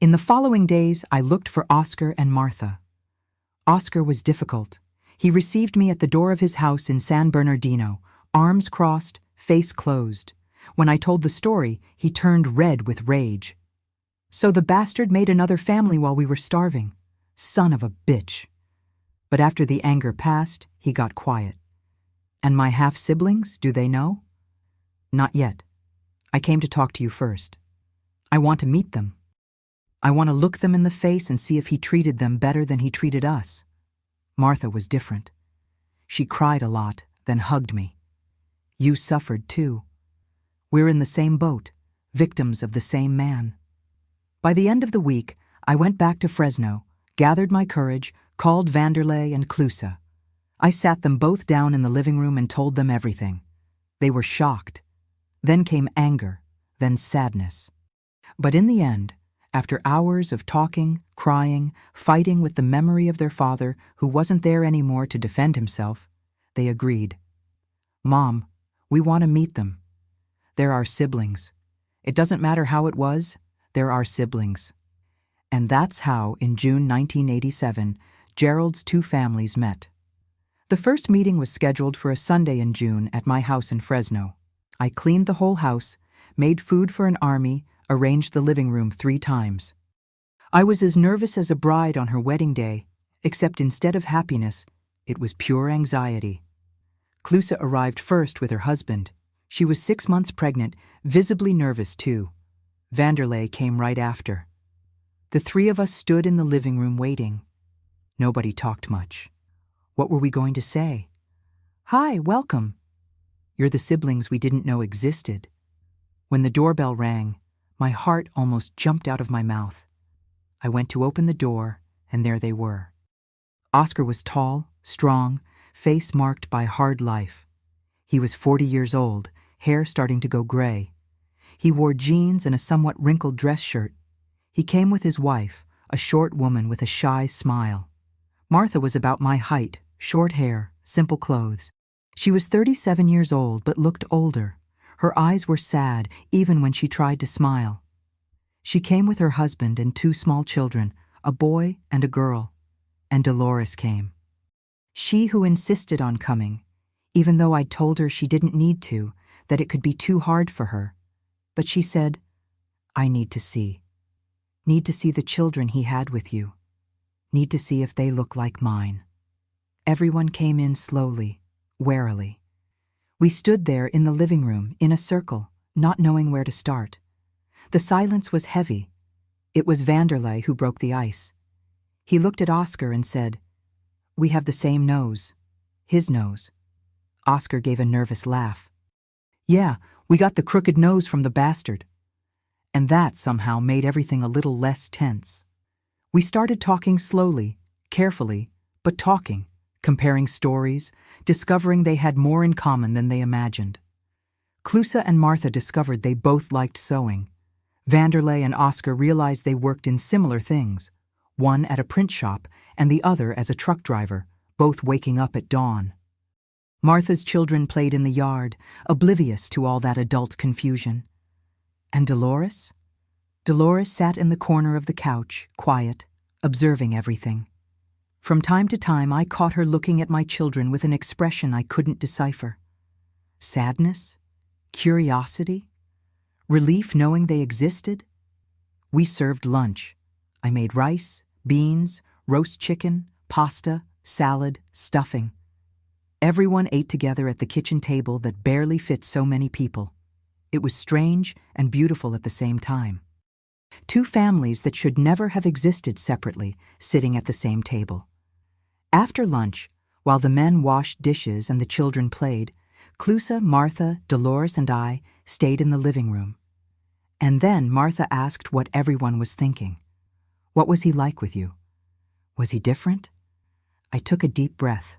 In the following days, I looked for Oscar and Martha. Oscar was difficult. He received me at the door of his house in San Bernardino, arms crossed, face closed. When I told the story, he turned red with rage. So the bastard made another family while we were starving. Son of a bitch. But after the anger passed, he got quiet. And my half-siblings, do they know? Not yet. I came to talk to you first. I want to meet them. I want to look them in the face and see if he treated them better than he treated us. Martha was different. She cried a lot, then hugged me. You suffered too. We're in the same boat, victims of the same man. By the end of the week, I went back to Fresno, gathered my courage, called Vanderlei and Clousa. I sat them both down in the living room and told them everything. They were shocked. Then came anger, then sadness. But in the end, after hours of talking, crying, fighting with the memory of their father who wasn't there anymore to defend himself, they agreed. Mom, we want to meet them. They're our siblings. It doesn't matter how it was, they're our siblings. And that's how, in June 1987, Gerald's 2 families met. The first meeting was scheduled for a Sunday in June at my house in Fresno. I cleaned the whole house, made food for an army, arranged the living room 3 times. I was as nervous as a bride on her wedding day, except instead of happiness, it was pure anxiety. Clousa arrived first with her husband. She was 6 months pregnant, visibly nervous too. Vanderlei came right after. The 3 of us stood in the living room waiting. Nobody talked much. What were we going to say? Hi, welcome. You're the siblings we didn't know existed. When the doorbell rang, my heart almost jumped out of my mouth. I went to open the door, and there they were. Oscar was tall, strong, face marked by hard life. He was 40 years old, hair starting to go gray. He wore jeans and a somewhat wrinkled dress shirt. He came with his wife, a short woman with a shy smile. Martha was about my height, short hair, simple clothes. She was 37 years old but looked older. Her eyes were sad even when she tried to smile. She came with her husband and 2 small children, a boy and a girl. And Dolores came. She who insisted on coming, even though I'd told her she didn't need to, that it could be too hard for her. But she said, I need to see. Need to see the children he had with you. Need to see if they look like mine. Everyone came in slowly, warily. We stood there in the living room, in a circle, not knowing where to start. The silence was heavy. It was Vanderlei who broke the ice. He looked at Oscar and said, We have the same nose. His nose. Oscar gave a nervous laugh. Yeah, we got the crooked nose from the bastard. And that somehow made everything a little less tense. We started talking slowly, carefully, but talking, comparing stories, discovering they had more in common than they imagined. Clusa and Martha discovered they both liked sewing. Vanderlei and Oscar realized they worked in similar things, one at a print shop and the other as a truck driver, both waking up at dawn. Martha's children played in the yard, oblivious to all that adult confusion. And Dolores? Dolores sat in the corner of the couch, quiet, observing everything. From time to time, I caught her looking at my children with an expression I couldn't decipher. Sadness? Curiosity? Relief knowing they existed? We served lunch. I made rice, beans, roast chicken, pasta, salad, stuffing. Everyone ate together at the kitchen table that barely fit so many people. It was strange and beautiful at the same time. Two families that should never have existed separately, sitting at the same table. After lunch, while the men washed dishes and the children played, Clusa, Martha, Dolores, and I stayed in the living room. And then Martha asked what everyone was thinking. What was he like with you? Was he different? I took a deep breath.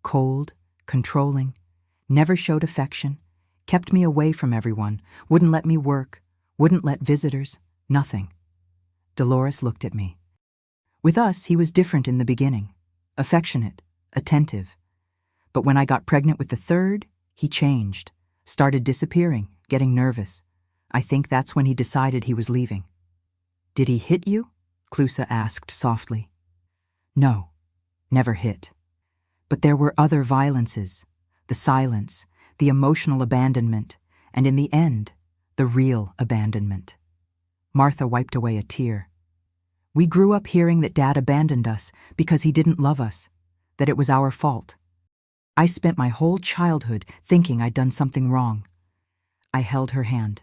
Cold, controlling, never showed affection, kept me away from everyone, wouldn't let me work, wouldn't let visitors, nothing. Dolores looked at me. With us, he was different in the beginning, affectionate, attentive. But when I got pregnant with the third, he changed, started disappearing, getting nervous. I think that's when he decided he was leaving. Did he hit you? Clusa asked softly. No, never hit. But there were other violences, the silence, the emotional abandonment, and in the end, the real abandonment. Martha wiped away a tear. We grew up hearing that Dad abandoned us because he didn't love us, that it was our fault. I spent my whole childhood thinking I'd done something wrong. I held her hand.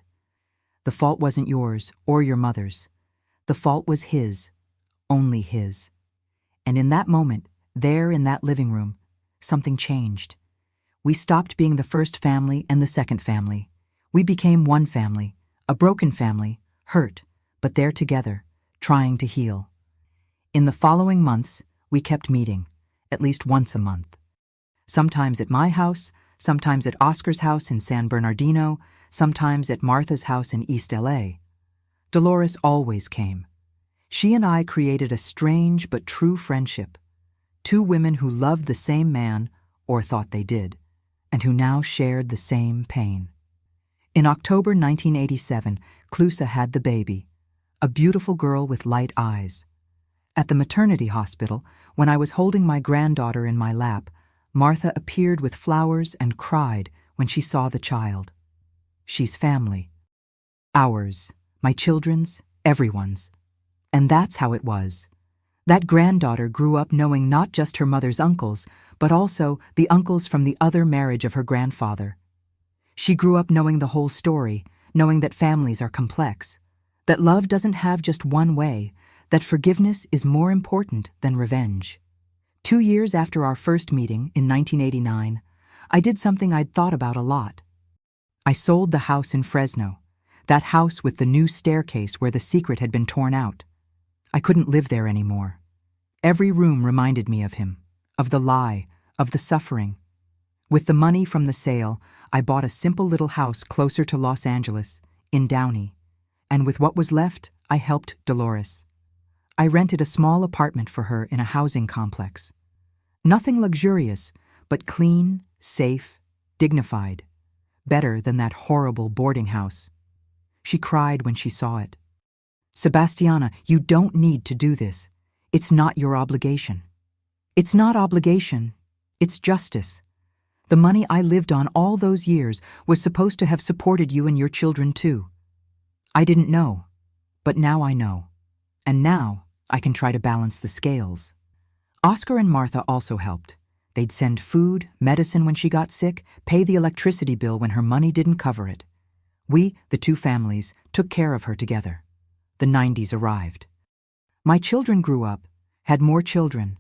The fault wasn't yours or your mother's. The fault was his, only his. And in that moment, there in that living room, something changed. We stopped being the first family and the second family. We became one family, a broken family, hurt, but there together, trying to heal. In the following months, we kept meeting, at least once a month. Sometimes at my house, sometimes at Oscar's house in San Bernardino, sometimes at Martha's house in East LA. Dolores always came. She and I created a strange but true friendship. Two women who loved the same man, or thought they did, and who now shared the same pain. In October 1987, Clusa had the baby, a beautiful girl with light eyes. At the maternity hospital, when I was holding my granddaughter in my lap, Martha appeared with flowers and cried when she saw the child. She's family. Ours, my children's, everyone's. And that's how it was. That granddaughter grew up knowing not just her mother's uncles, but also the uncles from the other marriage of her grandfather. She grew up knowing the whole story, knowing that families are complex, that love doesn't have just one way, that forgiveness is more important than revenge. 2 years after our first meeting in 1989, I did something I'd thought about a lot. I sold the house in Fresno, that house with the new staircase where the secret had been torn out. I couldn't live there anymore. Every room reminded me of him, of the lie, of the suffering. With the money from the sale, I bought a simple little house closer to Los Angeles, in Downey, and with what was left, I helped Dolores. I rented a small apartment for her in a housing complex. Nothing luxurious, but clean, safe, dignified. Better than that horrible boarding house. She cried when she saw it. Sebastiana, you don't need to do this. It's not your obligation. It's not obligation, It's justice. The money I lived on all those years was supposed to have supported you and your children too. I didn't know, but now I know. And now I can try to balance the scales. Oscar and Martha also helped. They'd send food, medicine when she got sick, pay the electricity bill when her money didn't cover it. We, the two families, took care of her together. The 90s arrived. My children grew up, had more children.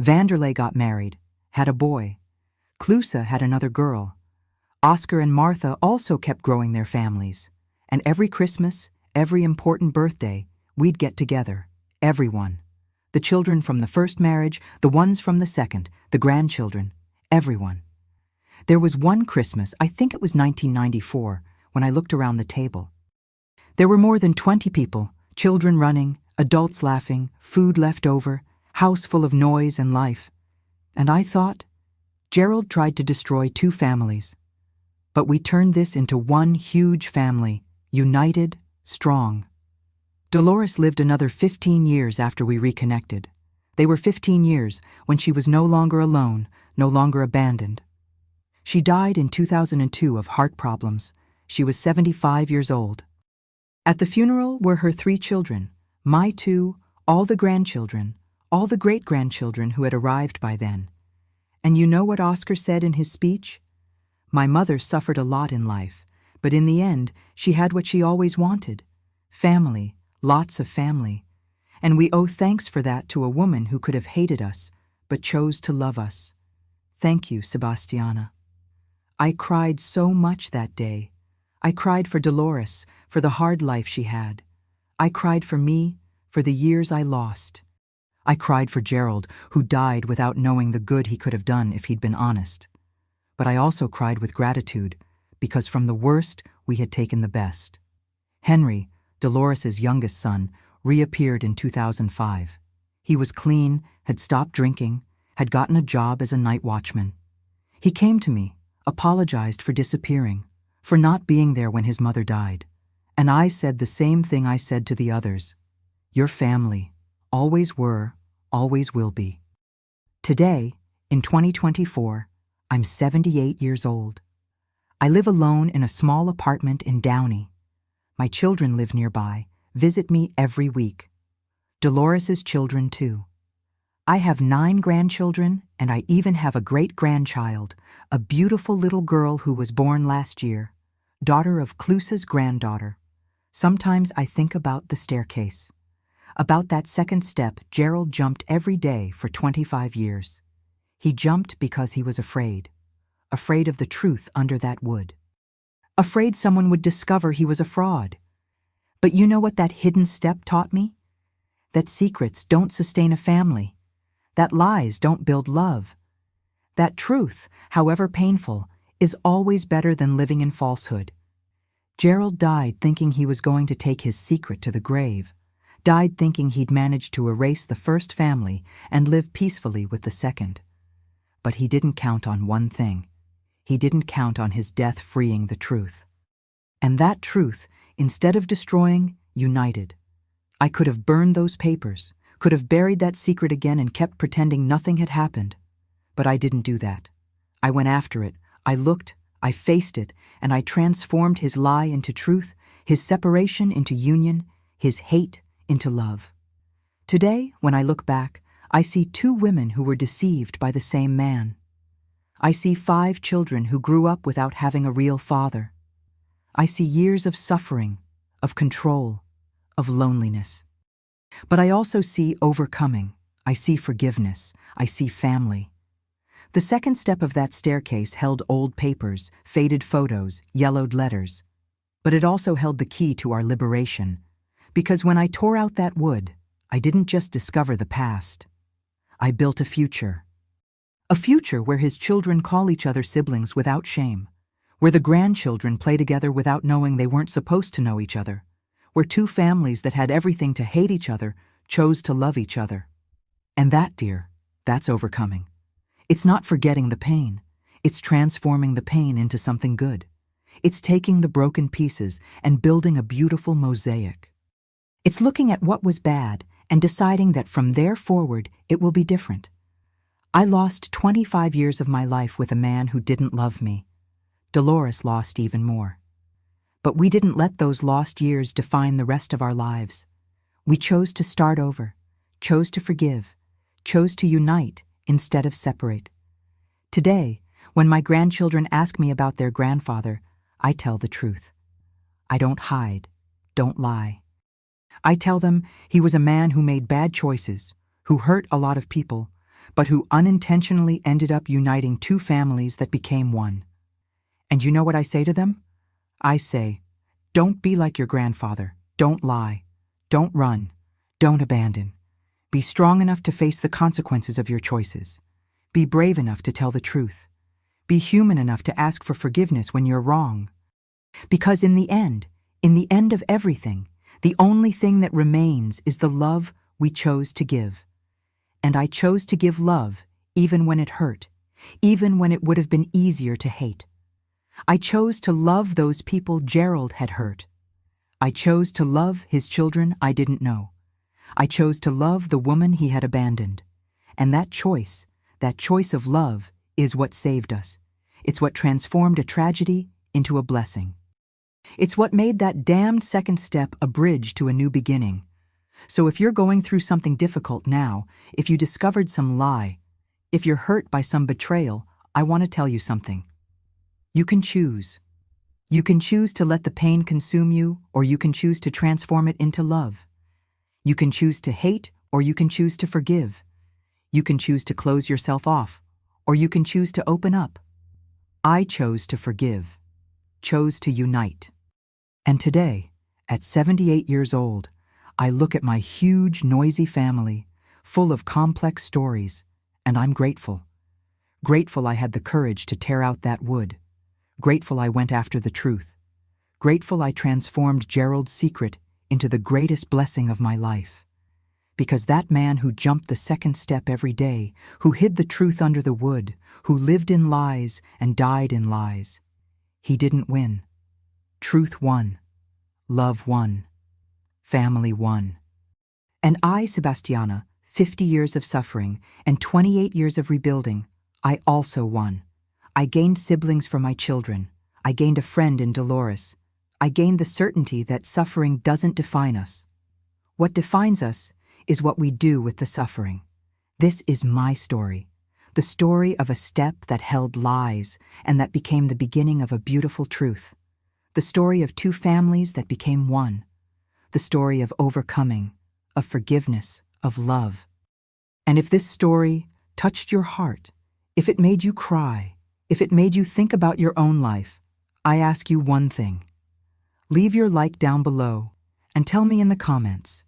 Vanderlei got married, had a boy. Clusa had another girl. Oscar and Martha also kept growing their families. And every Christmas, every important birthday, we'd get together, everyone. The children from the first marriage, the ones from the second, the grandchildren, everyone. There was one Christmas, I think it was 1994, when I looked around the table. There were more than 20 people, children running, adults laughing, food left over, house full of noise and life. And I thought, Gerald tried to destroy two families. But we turned this into one huge family, united, strong. Dolores lived another 15 years after we reconnected. They were 15 years when she was no longer alone, no longer abandoned. She died in 2002 of heart problems. She was 75 years old. At the funeral were her 3 children, my 2, all the grandchildren, all the great-grandchildren who had arrived by then. And you know what Oscar said in his speech? My mother suffered a lot in life, but in the end, she had what she always wanted. Family, lots of family. And we owe thanks for that to a woman who could have hated us, but chose to love us. Thank you, Sebastiana. I cried so much that day. I cried for Dolores, for the hard life she had. I cried for me, for the years I lost. I cried for Gerald, who died without knowing the good he could have done if he'd been honest. But I also cried with gratitude, because from the worst we had taken the best. Henry, Dolores's youngest son, reappeared in 2005. He was clean, had stopped drinking, had gotten a job as a night watchman. He came to me, apologized for disappearing, for not being there when his mother died. And I said the same thing I said to the others. Your family, always were, always will be. Today, in 2024, I'm 78 years old. I live alone in a small apartment in Downey. My children live nearby, visit me every week. Dolores's children, too. I have 9 grandchildren, and I even have a great-grandchild, a beautiful little girl who was born last year, daughter of Clusa's granddaughter. Sometimes I think about the staircase. About that second step Gerald jumped every day for 25 years. He jumped because he was afraid of the truth under that wood. Afraid someone would discover he was a fraud. But you know what that hidden step taught me? That secrets don't sustain a family. That lies don't build love. That truth, however painful, is always better than living in falsehood. Gerald died thinking he was going to take his secret to the grave, died thinking he'd managed to erase the first family and live peacefully with the second. But he didn't count on one thing. He didn't count on his death freeing the truth. And that truth, instead of destroying, united. I could have burned those papers, could have buried that secret again and kept pretending nothing had happened. But I didn't do that. I went after it. I looked, I faced it, and I transformed his lie into truth, his separation into union, his hate into love. Today, when I look back, I see 2 women who were deceived by the same man. I see 5 children who grew up without having a real father. I see years of suffering, of control, of loneliness. But I also see overcoming. I see forgiveness. I see family. The second step of that staircase held old papers, faded photos, yellowed letters. But it also held the key to our liberation. Because when I tore out that wood, I didn't just discover the past. I built a future. A future where his children call each other siblings without shame. Where the grandchildren play together without knowing they weren't supposed to know each other. Where 2 families that had everything to hate each other chose to love each other. And that, dear, that's overcoming. It's not forgetting the pain. It's transforming the pain into something good. It's taking the broken pieces and building a beautiful mosaic. It's looking at what was bad and deciding that from there forward it will be different. I lost 25 years of my life with a man who didn't love me. Dolores lost even more. But we didn't let those lost years define the rest of our lives. We chose to start over, chose to forgive, chose to unite instead of separate. Today, when my grandchildren ask me about their grandfather, I tell the truth. I don't hide, don't lie. I tell them he was a man who made bad choices, who hurt a lot of people, but who unintentionally ended up uniting two families that became one. And you know what I say to them? I say, don't be like your grandfather, don't lie, don't run, don't abandon. Be strong enough to face the consequences of your choices. Be brave enough to tell the truth. Be human enough to ask for forgiveness when you're wrong. Because in the end of everything, the only thing that remains is the love we chose to give. And I chose to give love even when it hurt, even when it would have been easier to hate. I chose to love those people Gerald had hurt. I chose to love his children I didn't know. I chose to love the woman he had abandoned. And that choice of love, is what saved us. It's what transformed a tragedy into a blessing. It's what made that damned second step a bridge to a new beginning. So if you're going through something difficult now, if you discovered some lie, if you're hurt by some betrayal, I want to tell you something. You can choose. You can choose to let the pain consume you, or you can choose to transform it into love. You can choose to hate, or you can choose to forgive. You can choose to close yourself off, or you can choose to open up. I chose to forgive, chose to unite. And today, at 78 years old, I look at my huge, noisy family, full of complex stories, and I'm grateful. Grateful I had the courage to tear out that wood. Grateful I went after the truth. Grateful I transformed Gerald's secret into the greatest blessing of my life. Because that man who jumped the second step every day, who hid the truth under the wood, who lived in lies and died in lies, he didn't win. Truth won. Love won. Family won. And I, Sebastiana, 50 years of suffering and 28 years of rebuilding, I also won. I gained siblings for my children. I gained a friend in Dolores. I gained the certainty that suffering doesn't define us. What defines us is what we do with the suffering. This is my story, the story of a step that held lies and that became the beginning of a beautiful truth, the story of two families that became one, the story of overcoming, of forgiveness, of love. And if this story touched your heart, if it made you cry, if it made you think about your own life, I ask you one thing. Leave your like down below and tell me in the comments,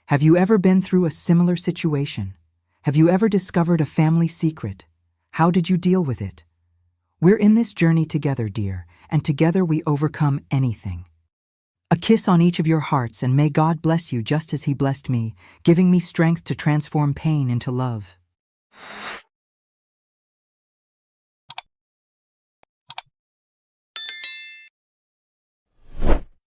have you ever been through a similar situation? Have you ever discovered a family secret? How did you deal with it? We're in this journey together, dear, and together we overcome anything. A kiss on each of your hearts, and may God bless you just as He blessed me, giving me strength to transform pain into love.